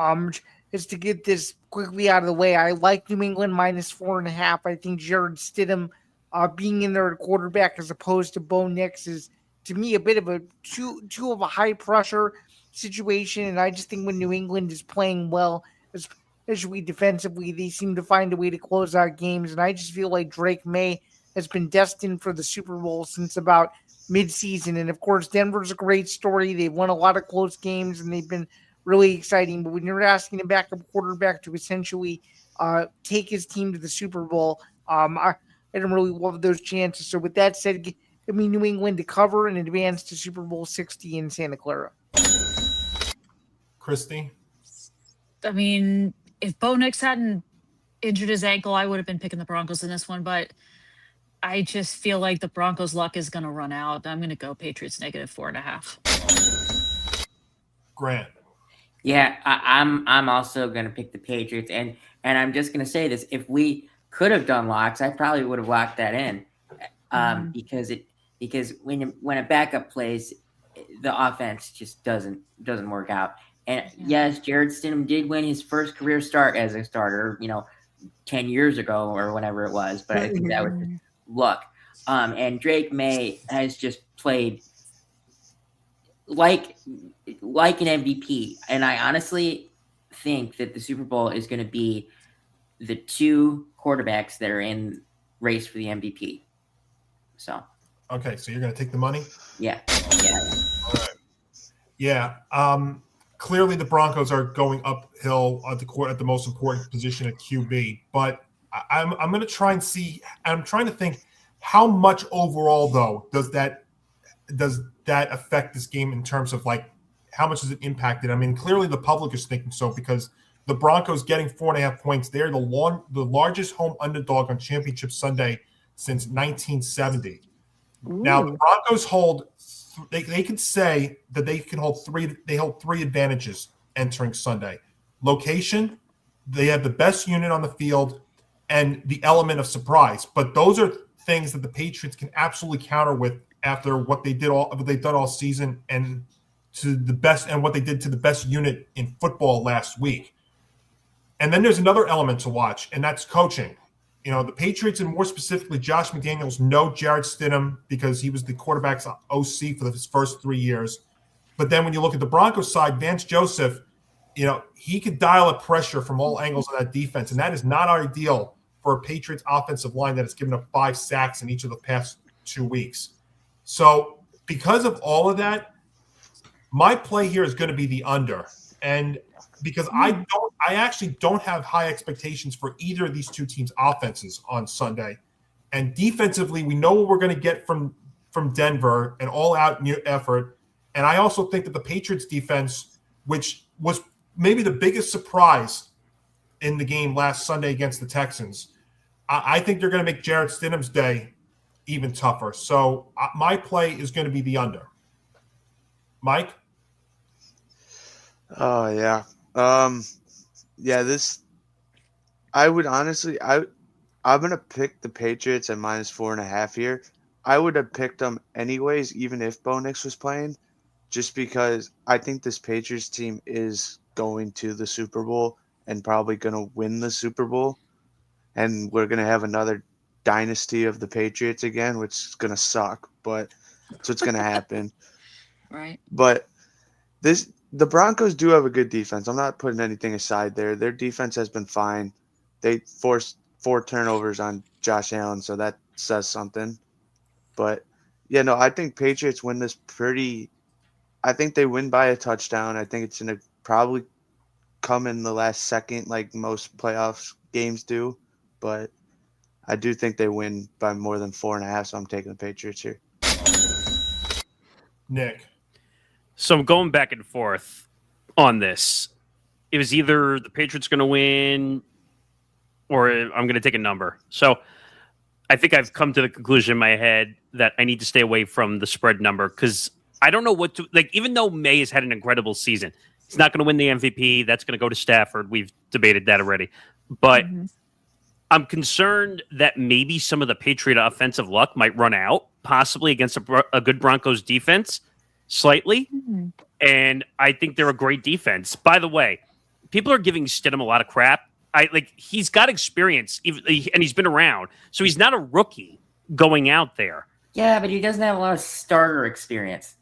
just to get this quickly out of the way, I like New England minus 4.5. I think Jarett Stidham being in there at quarterback as opposed to Bo Nix is, to me, a bit of a too of a high pressure situation. And I just think when New England is playing well, especially defensively, they seem to find a way to close out games. And I just feel like Drake May has been destined for the Super Bowl since about mid-season. And, of course, Denver's a great story. They've won a lot of close games, and they've been really exciting. But when you're asking a backup quarterback to essentially take his team to the Super Bowl, I don't really love those chances. So with that said, give me New England to cover and advance to Super Bowl 60 in Santa Clara. Christy? I mean, if Bo Nix hadn't injured his ankle, I would have been picking the Broncos in this one, but I just feel like the Broncos' luck is going to run out. I'm going to go Patriots negative 4.5. Grant? Yeah, I'm also going to pick the Patriots, and I'm just going to say this: if we could have done locks, I probably would have locked that in, because when a backup plays, the offense just doesn't work out. And yes, Jarett Stidham did win his first career start as a starter, 10 years ago or whenever it was, but I think that was just luck. And Drake May has just played like an MVP. And I honestly think that the Super Bowl is going to be the 2 quarterbacks that are in race for the MVP. So. Okay, so you're going to take the money? Yeah. All right. Yeah. Clearly, the Broncos are going uphill at the most important position at QB. But I'm going to try and see. I'm trying to think how much overall, though, does that affect this game in terms of how much does it impact it? I mean, clearly the public is thinking so because the Broncos getting 4.5 points. They're the largest home underdog on Championship Sunday since 1970. Ooh. Now the Broncos hold. They could say that they can hold 3. They hold 3 advantages entering Sunday: location, they have the best unit on the field, and the element of surprise. But those are things that the Patriots can absolutely counter with after what they've done all season and to the best and what they did to the best unit in football last week. And then there's another element to watch, and that's coaching. You know, the Patriots, and more specifically Josh McDaniels, know Jarett Stidham because he was the quarterback's OC for his first 3 years. But then when you look at the Broncos side, Vance Joseph, you know, he could dial up pressure from all angles of that defense, and that is not ideal for a Patriots offensive line that has given up 5 sacks in each of the past 2 weeks. So because of all of that, my play here is going to be the under. And because I actually don't have high expectations for either of these two teams' offenses on Sunday. And defensively, we know what we're going to get from Denver, an all-out effort. And I also think that the Patriots defense, which was maybe the biggest surprise in the game last Sunday against the Texans, I think they're going to make Jarett Stidham's day even tougher. So my play is going to be the under. Mike? Oh, yeah. I would honestly, I'm going to pick the Patriots at -4.5 here. I would have picked them anyways, even if Bo Nix was playing, just because I think this Patriots team is going to the Super Bowl and probably going to win the Super Bowl. And we're going to have another dynasty of the Patriots again, which is going to suck, but that's what's going to happen. Right. But the Broncos do have a good defense. I'm not putting anything aside there. Their defense has been fine. They forced 4 turnovers on Josh Allen, so that says something. But, yeah, no, I think Patriots win this I think they win by a touchdown. I think it's going to probably come in the last second like most playoffs games do. But I do think they win by more than 4.5, so I'm taking the Patriots here. Nick? So I'm going back and forth on this. It was either the Patriots going to win or I'm going to take a number. So I think I've come to the conclusion in my head that I need to stay away from the spread number because I don't know what to – like, even though May has had an incredible season, he's not going to win the MVP. That's going to go to Stafford. We've debated that already. But I'm concerned that maybe some of the Patriot offensive luck might run out, possibly against a good Broncos defense. Slightly, and I think they're a great defense. By the way, people are giving Stidham a lot of crap. He's got experience, and he's been around, so he's not a rookie going out there. Yeah, but he doesn't have a lot of starter experience.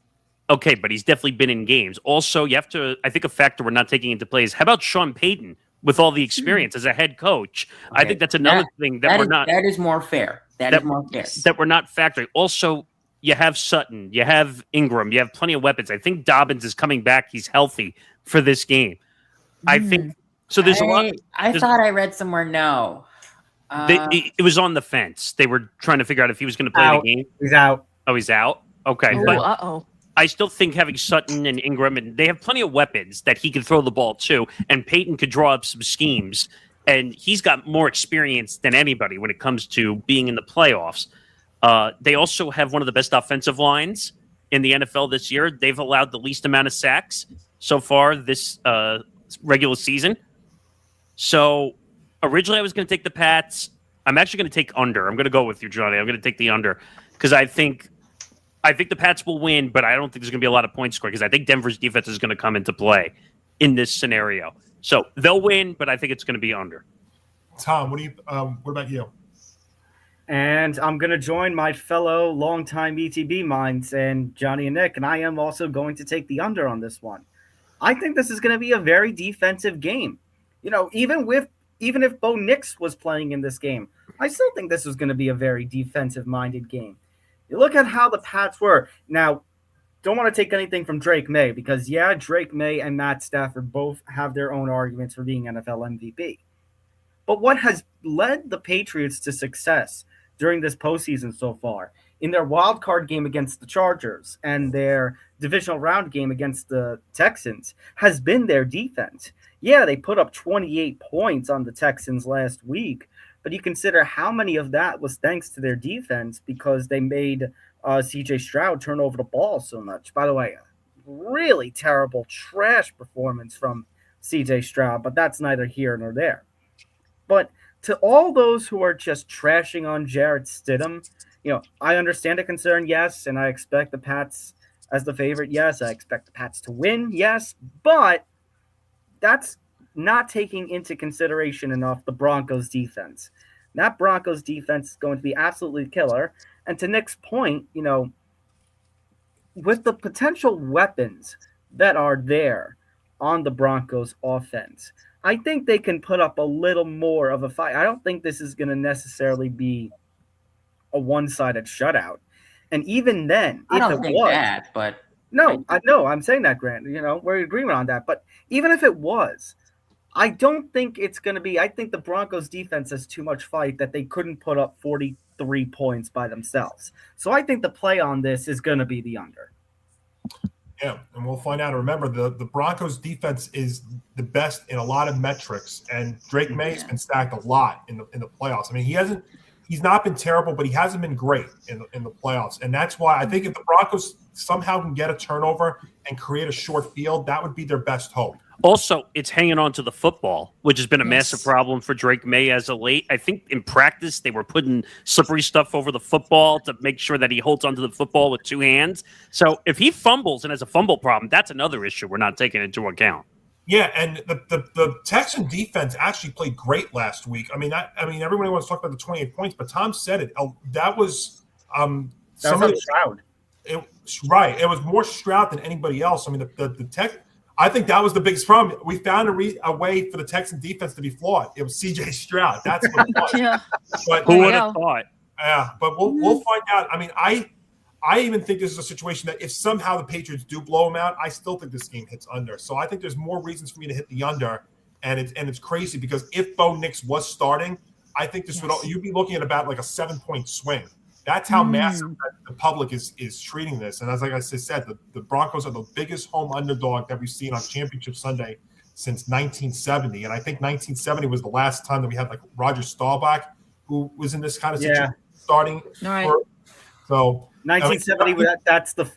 Okay, but he's definitely been in games. Also, you have to. I think a factor we're not taking into play is how about Sean Payton with all the experience as a head coach? Okay. I think that's another thing that we're not. That is more fair. That is more fair. That we're not factoring. Also. You have Sutton, you have Ingram, you have plenty of weapons. I think Dobbins is coming back. He's healthy for this game. I think so. There's a lot. I thought I read somewhere. No, it was on the fence. They were trying to figure out if he was going to play the game. He's out. Oh, he's out. Okay, but I still think having Sutton and Ingram, and they have plenty of weapons that he could throw the ball to, and Peyton could draw up some schemes, and he's got more experience than anybody when it comes to being in the playoffs. They also have one of the best offensive lines in the NFL this year. They've allowed the least amount of sacks so far this regular season. So originally I was going to take the Pats. I'm actually going to take under. I'm going to go with you, Johnny. I'm going to take the under because I think the Pats will win, but I don't think there's going to be a lot of points scored because I think Denver's defense is going to come into play in this scenario. So they'll win, but I think it's going to be under. Tom, what about you? And I'm going to join my fellow longtime ETB minds and Johnny and Nick, and I am also going to take the under on this one. I think this is going to be a very defensive game. You know, even if Bo Nix was playing in this game, I still think this was going to be a very defensive-minded game. You look at how the Pats were. Now, don't want to take anything from Drake May because, yeah, Drake May and Matt Stafford both have their own arguments for being NFL MVP. But what has led the Patriots to success during this postseason so far, in their wild card game against the Chargers and their divisional round game against the Texans, has been their defense. Yeah, they put up 28 points on the Texans last week, but you consider how many of that was thanks to their defense because they made C.J. Stroud turn over the ball so much. By the way, really terrible trash performance from C.J. Stroud, but that's neither here nor there. But to all those who are just trashing on Jarett Stidham, I understand the concern, yes, and I expect the Pats as the favorite, yes. I expect the Pats to win, yes, but that's not taking into consideration enough the Broncos defense. That Broncos defense is going to be absolutely killer. And to Nick's point, with the potential weapons that are there on the Broncos offense, I think they can put up a little more of a fight. I don't think this is going to necessarily be a one-sided shutout. And even then, I if don't it think was, that, but no, I'm saying that, Grant. We're in agreement on that. But even if it was, I don't think it's going to be. I think the Broncos defense has too much fight that they couldn't put up 43 points by themselves. So I think the play on this is going to be the under. Yeah, and we'll find out. Remember, the Broncos defense is the best in a lot of metrics, and Drake May has been stacked a lot in the playoffs. I mean, he's not been terrible, but he hasn't been great in the playoffs, and that's why I think if the Broncos somehow can get a turnover and create a short field, that would be their best hope. Also, it's hanging on to the football, which has been a massive problem for Drake May as of late. I think in practice, they were putting slippery stuff over the football to make sure that he holds onto the football with two hands. So if he fumbles and has a fumble problem, that's another issue we're not taking into account. Yeah, and the Texan defense actually played great last week. I mean, everybody wants to talk about the 28 points, but Tom said it. That was Stroud. Right. It was more Stroud than anybody else. I mean, the Tech. I think that was the biggest problem. We found a way for the Texan defense to be flawed. It was C.J. Stroud. That's what it was. Yeah. But who would have thought? Yeah, but we'll find out. I mean, I even think this is a situation that if somehow the Patriots do blow them out, I still think this game hits under. So I think there's more reasons for me to hit the under, and it's crazy because if Bo Nix was starting, I think this would you'd be looking at about like a 7-point swing. That's how massive the public is treating this. And as like I said, the Broncos are the biggest home underdog that we've seen on Championship Sunday since 1970. And I think 1970 was the last time that we had like Roger Staubach, who was in this kind of situation starting. Right. So 1970.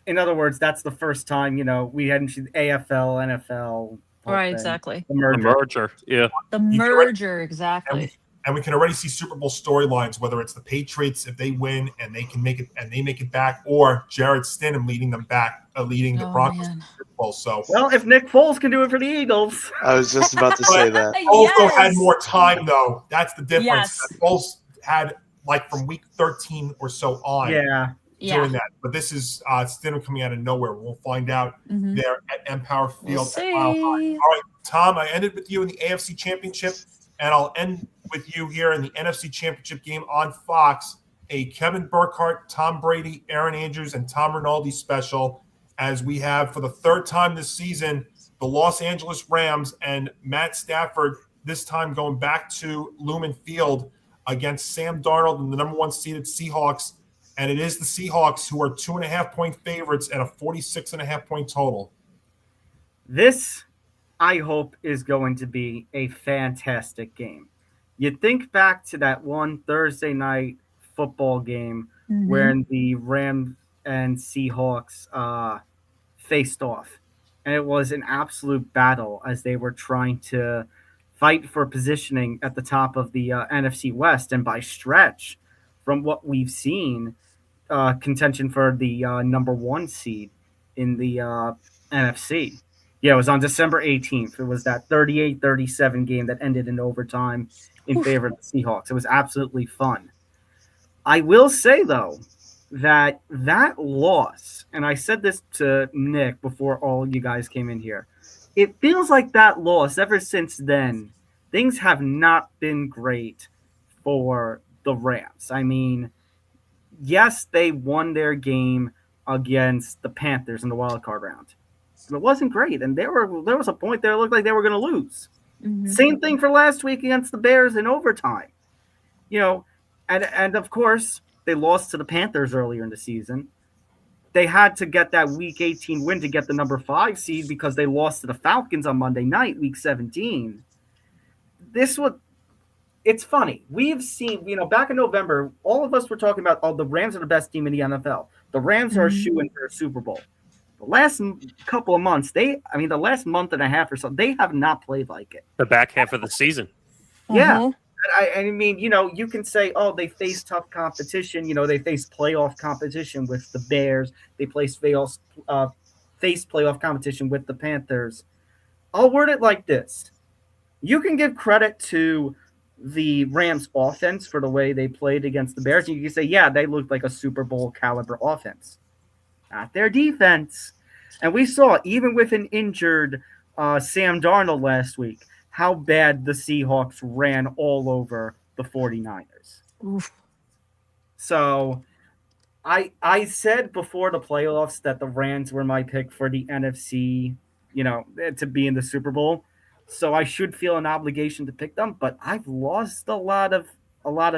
In other words, that's the first time we hadn't seen AFL, NFL. Right. Exactly. The merger. Yeah. The merger. Exactly. And we can already see Super Bowl storylines, whether it's the Patriots if they win and they can make it back, or Jarett Stidham leading the Broncos to the Super Bowl. So, well, if Nick Foles can do it for the Eagles, I was just about to say that. Also had more time though. That's the difference. Yes. Foles had like from week 13 or so on. Doing that, but this is Stidham coming out of nowhere. We'll find out there at Empower Field. All right, Tom, I ended with you in the AFC Championship. And I'll end with you here in the NFC Championship game on Fox, a Kevin Burkhardt, Tom Brady, Aaron Andrews, and Tom Rinaldi special, as we have for the third time this season, the Los Angeles Rams and Matt Stafford, this time going back to Lumen Field against Sam Darnold and the number one seeded Seahawks. And it is the Seahawks who are 2.5-point favorites and a 46.5-point total. This, I hope, is going to be a fantastic game. You think back to that one Thursday night football game where the Rams and Seahawks faced off. And it was an absolute battle as they were trying to fight for positioning at the top of the NFC West. And by stretch, from what we've seen, contention for the number one seed in the NFC. Yeah, it was on December 18th. It was that 38-37 game that ended in overtime in favor of the Seahawks. It was absolutely fun. I will say, though, that loss, and I said this to Nick before all you guys came in here, it feels like that loss, ever since then, things have not been great for the Rams. I mean, yes, they won their game against the Panthers in the wild card round. It wasn't great, and there was a point there it looked like they were going to lose. Same thing for last week against the Bears in overtime. And of course, they lost to the Panthers earlier in the season. They had to get that Week 18 win to get the number 5 seed because they lost to the Falcons on Monday night, Week 17. It's funny. We've seen, back in November, all of us were talking about, the Rams are the best team in the NFL. The Rams are a shoo-in for a Super Bowl. The last couple of months, the last month and a half or so, they have not played like it. The back half of the season. Yeah. I mean, you can say, oh, they face tough competition. They face playoff competition with the Bears. They face playoff competition with the Panthers. I'll word it like this. You can give credit to the Rams offense for the way they played against the Bears. You can say, yeah, they looked like a Super Bowl caliber offense. Not their defense. And we saw, even with an injured Sam Darnold last week, how bad the Seahawks ran all over the 49ers. Oof. So I said before the playoffs that the Rams were my pick for the NFC, to be in the Super Bowl. So I should feel an obligation to pick them, but I've lost a lot of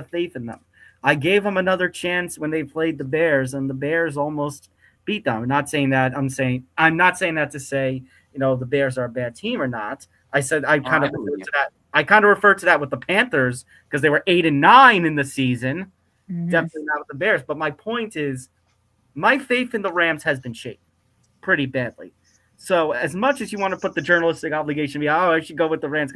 faith in them. I gave them another chance when they played the Bears, and the Bears almost beat them. I'm not saying that to say, the Bears are a bad team or not. I said I kind of referred to that. I kind of referred to that with the Panthers because they were 8-9 in the season. Mm-hmm. Definitely not with the Bears. But my point is, my faith in the Rams has been shaken pretty badly. So as much as you want to put the journalistic obligation, I should go with the Rams.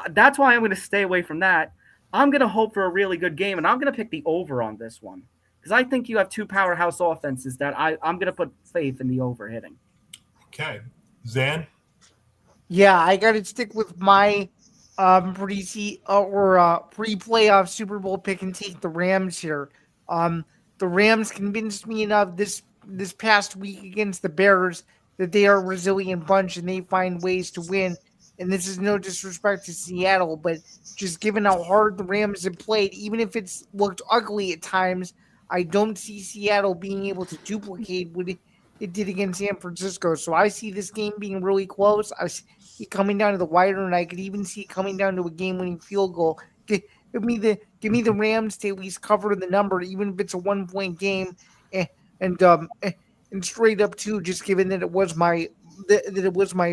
That's why I'm going to stay away from that. I'm going to hope for a really good game, and I'm going to pick the over on this one because I think you have two powerhouse offenses that I'm going to put faith in the over hitting. Okay. Zan? Yeah, I got to stick with my pre-playoff Super Bowl pick and take the Rams here. The Rams convinced me enough this past week against the Bears that they are a resilient bunch and they find ways to win. And this is no disrespect to Seattle, but just given how hard the Rams have played, even if it's looked ugly at times, I don't see Seattle being able to duplicate what it did against San Francisco. So I see this game being really close. I see it coming down to the wire, and I could even see it coming down to a game-winning field goal. Give me the Rams to at least cover the number, even if it's a 1-point game, and straight up too. Just given that it was my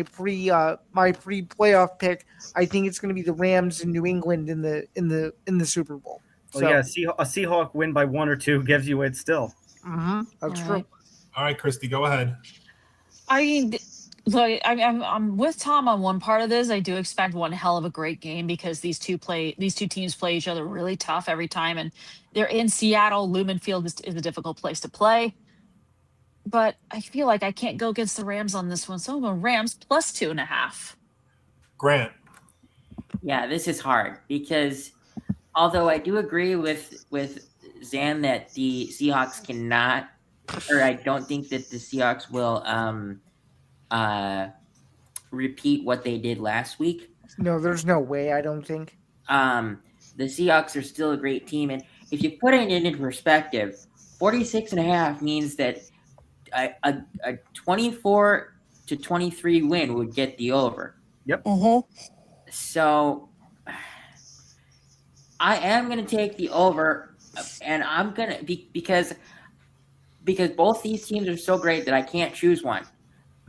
pre-playoff pick, I think it's going to be the Rams in New England in the Super Bowl. Well, yeah, a Seahawk win by 1 or 2 gives you it still. Mm-hmm. That's true. Right. All right, Christy, go ahead. I'm with Tom on one part of this. I do expect one hell of a great game because these two teams play each other really tough every time, and they're in Seattle. Lumen Field is a difficult place to play. But I feel like I can't go against the Rams on this one, so I'm going Rams plus 2.5. Grant. Yeah, this is hard because although I do agree with Zan that the Seahawks cannot, or I don't think that the Seahawks will repeat what they did last week. No, there's no way, I don't think. The Seahawks are still a great team, and if you put it into perspective, 46.5 means that a 24-23 win would get the over. Yep. Mm-hmm. So I am going to take the over, and I'm going to because both these teams are so great that I can't choose one.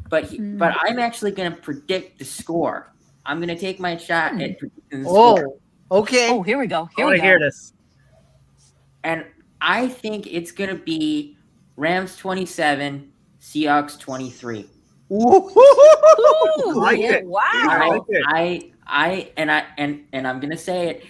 But I'm actually going to predict the score. I'm going to take my shot at predicting the score. Okay. Oh, here we go. I want to hear this. And I think it's going to be Rams 27, Seahawks 23. Ooh. Like it. Wow. And I'm going to say it.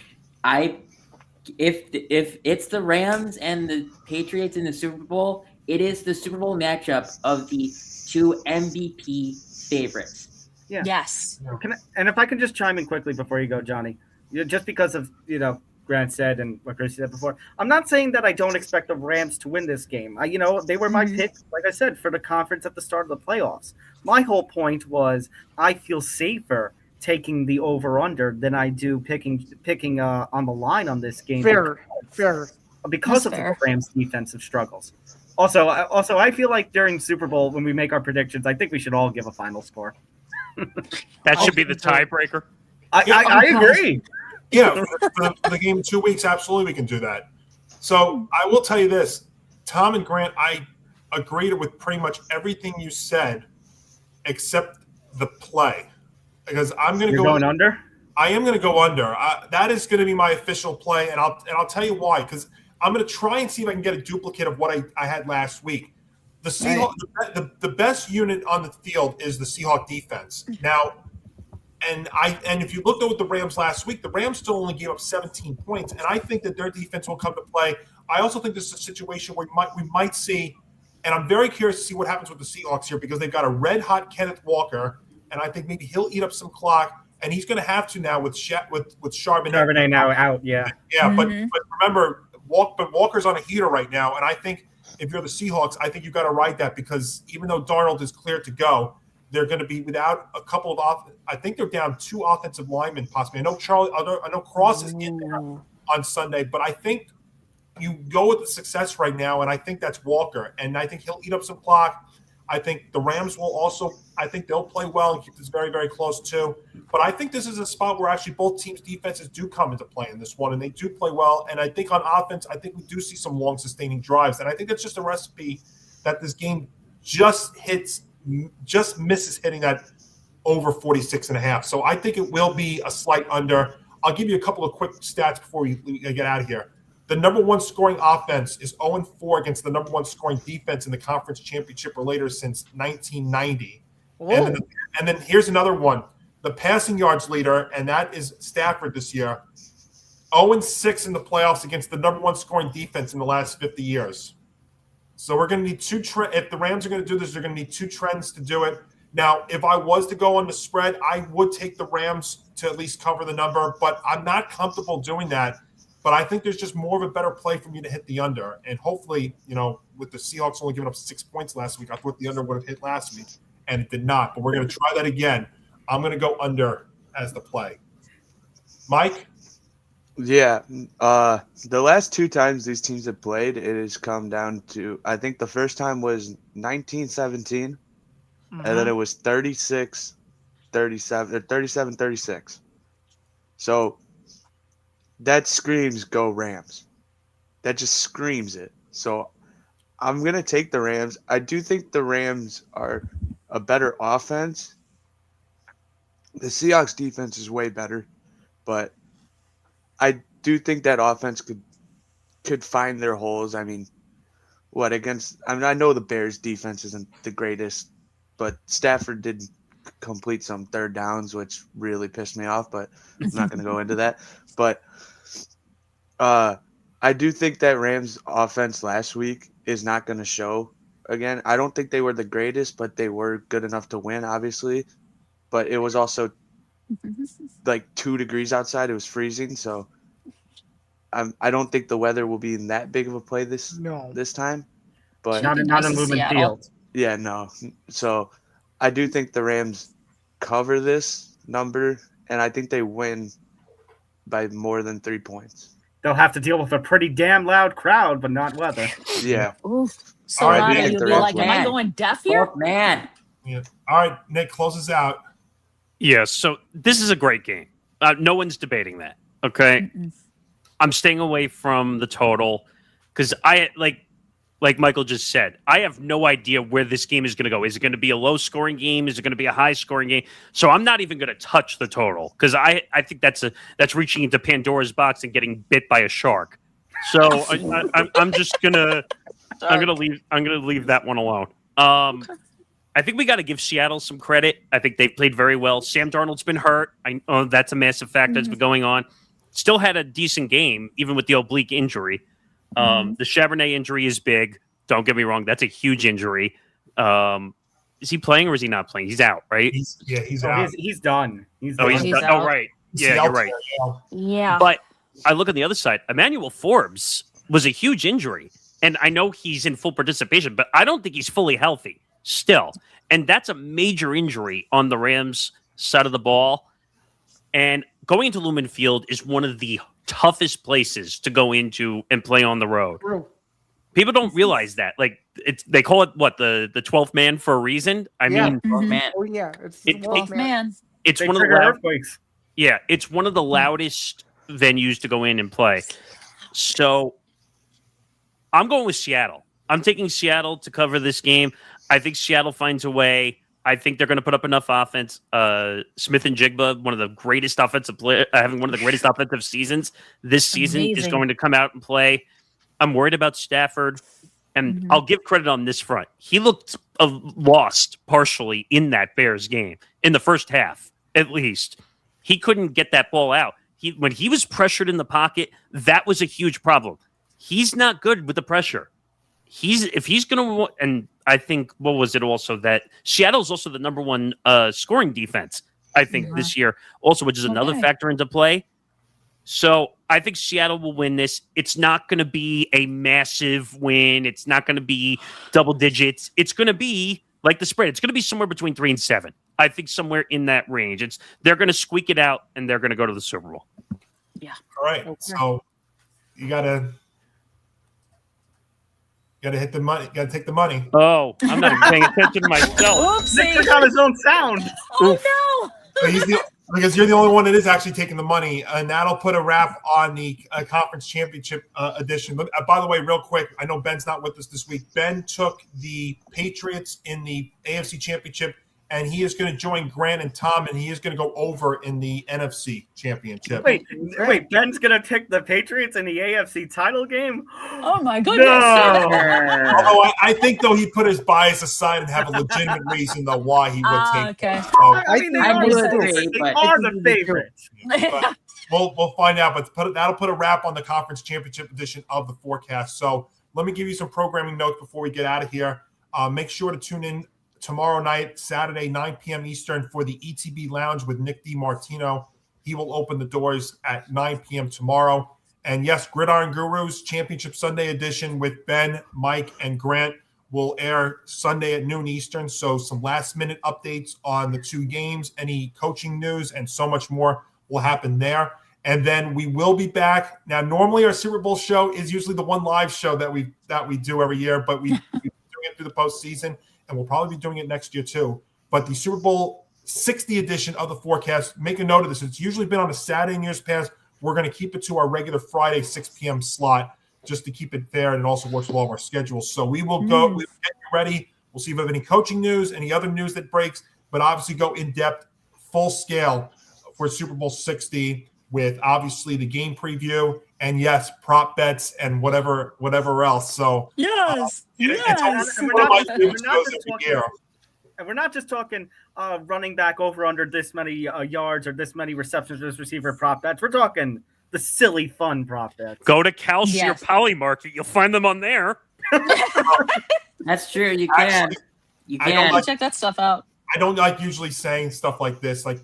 If it's the Rams and the Patriots in the Super Bowl, it is the Super Bowl matchup of the two MVP favorites. Yeah. Yes. And if I can just chime in quickly before you go, Johnny, just because of Grant said and what Chrissy said before, I'm not saying that I don't expect the Rams to win this game. They were my pick, like I said, for the conference at the start of the playoffs. My whole point was I feel safer taking the over/under than I do picking on the line on this game. Fair. Because of the Rams' defensive struggles. Also, I feel like during Super Bowl when we make our predictions, I think we should all give a final score. That should be the tiebreaker. I agree. Yeah, for the game in 2 weeks, absolutely we can do that. So I will tell you this, Tom and Grant, I agreed with pretty much everything you said except the play. Because I'm going to go under. I am going to go under. That is going to be my official play, and I'll tell you why. Because I'm going to try and see if I can get a duplicate of what I had last week. The Seahawks, the best unit on the field is the Seahawk defense. Now, And if you looked at the Rams last week, the Rams still only gave up 17 points, and I think that their defense will come to play. I also think this is a situation where we might see, and I'm very curious to see what happens with the Seahawks here because they've got a red-hot Kenneth Walker, and I think maybe he'll eat up some clock, and he's going to have to now with Charbonnet. Charbonnet now out, yeah. Yeah, but remember, Walker's on a heater right now, and I think if you're the Seahawks, I think you've got to ride that because even though Darnold is cleared to go, they're going to be without a couple of I think they're down 2 offensive linemen possibly. I know Cross is in there on Sunday, but I think you go with the success right now, and I think that's Walker, and I think he'll eat up some clock. I think the Rams will also. I think they'll play well and keep this very, very close too. But I think this is a spot where actually both teams' defenses do come into play in this one, and they do play well. And I think on offense, I think we do see some long, sustaining drives, and I think that's just a recipe that this game just misses hitting that over 46.5. So I think it will be a slight under. I'll give you a couple of quick stats before we get out of here. The number 1 scoring offense is 0-4 against the number 1 scoring defense in the conference championship or later since 1990. And then here's another one. The passing yards leader, and that is Stafford this year, 0-6 in the playoffs against the number 1 scoring defense in the last 50 years. So we're going to need if the Rams are going to do this, they're going to need 2 trends to do it. Now, if I was to go on the spread, I would take the Rams to at least cover the number, but I'm not comfortable doing that. But I think there's just more of a better play for me to hit the under. And hopefully, with the Seahawks only giving up 6 points last week, I thought the under would have hit last week, and it did not. But we're going to try that again. I'm going to go under as the play. Mike? Yeah. The last 2 times these teams have played, it has come down to, I think the first time was 19-17, and then it was 36-37, or 37-36. So that screams go Rams. That just screams it. So I'm going to take the Rams. I do think the Rams are a better offense. The Seahawks defense is way better, but I do think that offense could find their holes. I mean, I know the Bears defense isn't the greatest, but Stafford did complete some third downs, which really pissed me off, but I'm not going to go into that. But I do think that Rams offense last week is not going to show again. I don't think they were the greatest, but they were good enough to win, obviously. But it was also like 2 degrees outside. It was freezing, so I don't think the weather will be in that big of a play this time. But not a moving field. Yeah, no. So I do think the Rams cover this number, and I think they win by more than 3 points. They'll have to deal with a pretty damn loud crowd, but not weather. Yeah. Oof. So All right, loud, Nick, you'll the be Rams like, am I win. going deaf here? Man. Yeah. All right, Nick, close us out. Yeah, so this is a great game. No one's debating that. Okay, I'm staying away from the total because I like Michael just said. I have no idea where this game is going to go. Is it going to be a low-scoring game? Is it going to be a high-scoring game? So I'm not even going to touch the total because I think that's reaching into Pandora's box and getting bit by a shark. So I'm just gonna leave that one alone. I think we got to give Seattle some credit. I think they played very well. Sam Darnold's been hurt. I know that's a massive fact that's been going on. Still had a decent game, even with the oblique injury. The Charbonnet injury is big. Don't get me wrong. That's a huge injury. Is he playing or is he not playing? He's out, right? He's So out. he's done. He's Oh, done. he's He's done. out. Oh, right. Yeah, you're right. Yeah. But I look on the other side. Emmanuel Forbes was a huge injury. And I know he's in full participation, but I don't think he's fully healthy still. And that's a major injury on the Rams side of the ball. And going into Lumen Field is one of the toughest places to go into and play on the road. People don't realize that. Like they call it what the 12th man for a reason. I mean, Man. Oh yeah, it's It- the 12th Man. it's They one of the trigger loud, earthquakes. yeah, it's one of the loudest venues to go in and play. So I'm going with Seattle. I'm taking Seattle to cover this game. I think Seattle finds a way. I think they're going to put up enough offense. Smith and Jigba, one of the greatest offensive having one of the greatest offensive seasons this season, is Amazing. going to come out and play. I'm worried about Stafford, and I'll give credit on this front. He looked lost partially in that Bears game in the first half. at least, he couldn't get that ball out. When he was pressured in the pocket, that was a huge problem. He's not good with the pressure. If he's going to, and I think, what was it also that Seattle's also the number one scoring defense, I think, this year also, which is another factor into play. So I think Seattle will win this. It's not going to be a massive win. It's not going to be double digits. It's going to be like the spread. It's going to be somewhere between 3 and 7. I think somewhere in that range. They're going to squeak it out, and they're going to go to the Super Bowl. Yeah. All right. Okay. So you gotta hit the money. You gotta take the money. Oh, I'm not even paying attention to myself. Oopsie. Nick took out his own sound. Oh no. So because you're the only one that is actually taking the money, and that'll put a wrap on the conference championship edition. By the way, real quick, I know Ben's not with us this week. Ben took the Patriots in the AFC Championship, and he is going to join Grant and Tom, and he is going to go over in the NFC Championship. Wait, Ben's going to take the Patriots in the AFC title game? Oh, my goodness. No. Although I think, though, he put his bias aside and have a legitimate reason, though, why he would take okay. So, I mean, they are the favorites. We'll find out, but that'll put a wrap on the conference championship edition of the forecast. So let me give you some programming notes before we get out of here. Make sure to tune in tomorrow night, Saturday, 9 p.m. Eastern, for the ETB Lounge with Nick DiMartino. He will open the doors at 9 p.m. tomorrow. And yes, Gridiron Gurus Championship Sunday edition with Ben, Mike, and Grant will air Sunday at noon Eastern. So some last-minute updates on the 2 games, any coaching news, and so much more will happen there. And then we will be back. Now, normally our Super Bowl show is usually the one live show that we do every year, but we've been doing it through the postseason, and we'll probably be doing it next year too. But the Super Bowl 60 edition of the forecast, make a note of this. It's usually been on a Saturday in years past. We're going to keep it to our regular Friday 6 p.m. slot just to keep it fair, and it also works with all of our schedules. So we will go. We'll get you ready. We'll see if we have any coaching news, any other news that breaks, but obviously go in depth, full scale for Super Bowl 60 with obviously the game preview and yes, prop bets and whatever else. So yes, And we're not just talking running back over under this many yards or this many receptions for this receiver prop bets. We're talking the silly fun prop bets. Go to Kalshi or Poly Market. You'll find them on there. That's true. You can. Actually, you can check that stuff out. I don't like usually saying stuff like this, like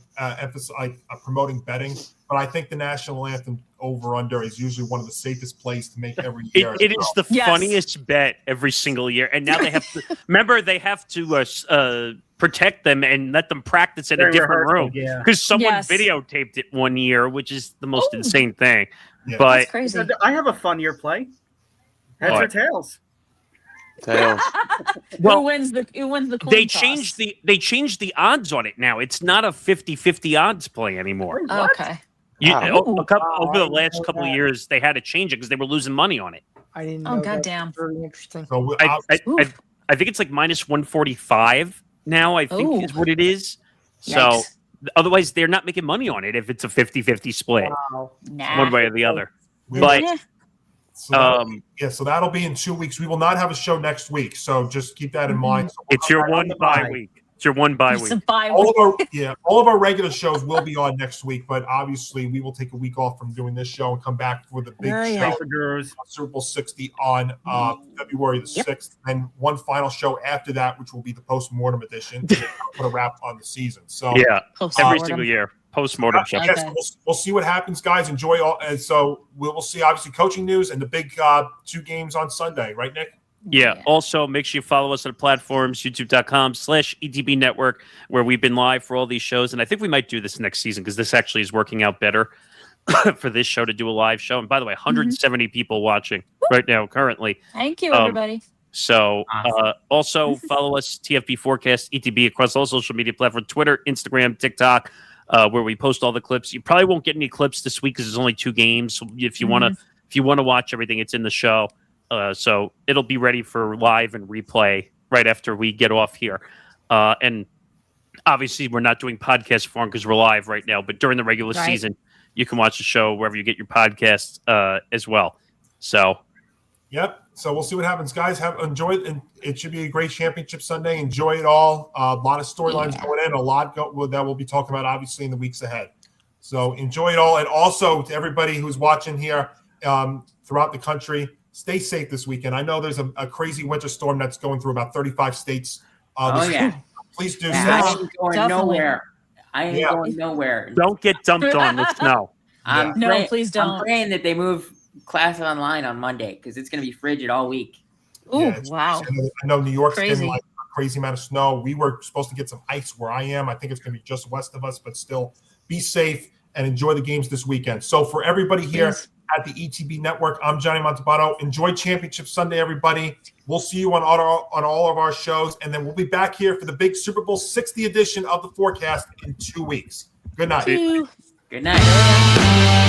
promoting betting, but I think the national anthem over under is usually one of the safest plays to make every year. It is the funniest bet every single year, and now they have to remember they have to protect them and let them practice in a different room because someone videotaped it one year, which is the most insane thing. Yeah. But that's crazy. I have a fun year play. Heads or tails? Tails. Who wins the coin toss? They changed the odds on it now. It's not a 50-50 odds play anymore. Okay. Over the last couple of years, they had to change it because they were losing money on it. I didn't know. Oh, goddamn. Very interesting. So I think it's like minus 145 now, I think is what it is. So otherwise, they're not making money on it if it's a 50-50 split, one way or the other. So that'll be in 2 weeks. We will not have a show next week, so just keep that in mind. So it's your one bye week. It's your one bye week. All of our regular shows will be on next week, but obviously we will take a week off from doing this show and come back for the big show, Super Bowl 60 on February the 6th, and one final show after that, which will be the post-mortem edition to put a wrap on the season. So every single year. Post-mortem show. Yes, we'll see what happens, guys. Enjoy all, and so we'll see obviously coaching news and the big 2 games on Sunday, right, Nick? Yeah. Also, make sure you follow us on the platforms, youtube.com/ETB Network, where we've been live for all these shows. And I think we might do this next season because this actually is working out better for this show to do a live show. And by the way, 170 people watching right now currently. Thank you, everybody. So also follow us, TFB Forecast, ETB, across all social media platforms, Twitter, Instagram, TikTok, where we post all the clips. You probably won't get any clips this week because there's only 2 games. So if you want to watch everything, it's in the show. So it'll be ready for live and replay right after we get off here. And obviously we're not doing podcast form because we're live right now, but during the regular season, you can watch the show wherever you get your podcasts as well. So Yep. So we'll see what happens, guys. Enjoy it, and it should be a great championship Sunday. Enjoy it all. A lot of storylines going in, that we'll be talking about, obviously, in the weeks ahead. So enjoy it all, and also to everybody who's watching here throughout the country, stay safe this weekend. I know there's a crazy winter storm that's going through about 35 states. Please do. I ain't going nowhere. I ain't going nowhere. Don't get dumped on with snow. No, please don't. I'm praying that they move class online on Monday because it's going to be frigid all week. Oh, wow. I know New York's getting like a crazy amount of snow. We were supposed to get some ice where I am. I think it's going to be just west of us, but still be safe and enjoy the games this weekend. So for everybody here at the ETB Network, I'm Johnny Montalbano. Enjoy Championship Sunday, everybody. We'll see you on all of our shows, and then we'll be back here for the big Super Bowl 60 edition of the Forecast in 2 weeks. Good night. Good night.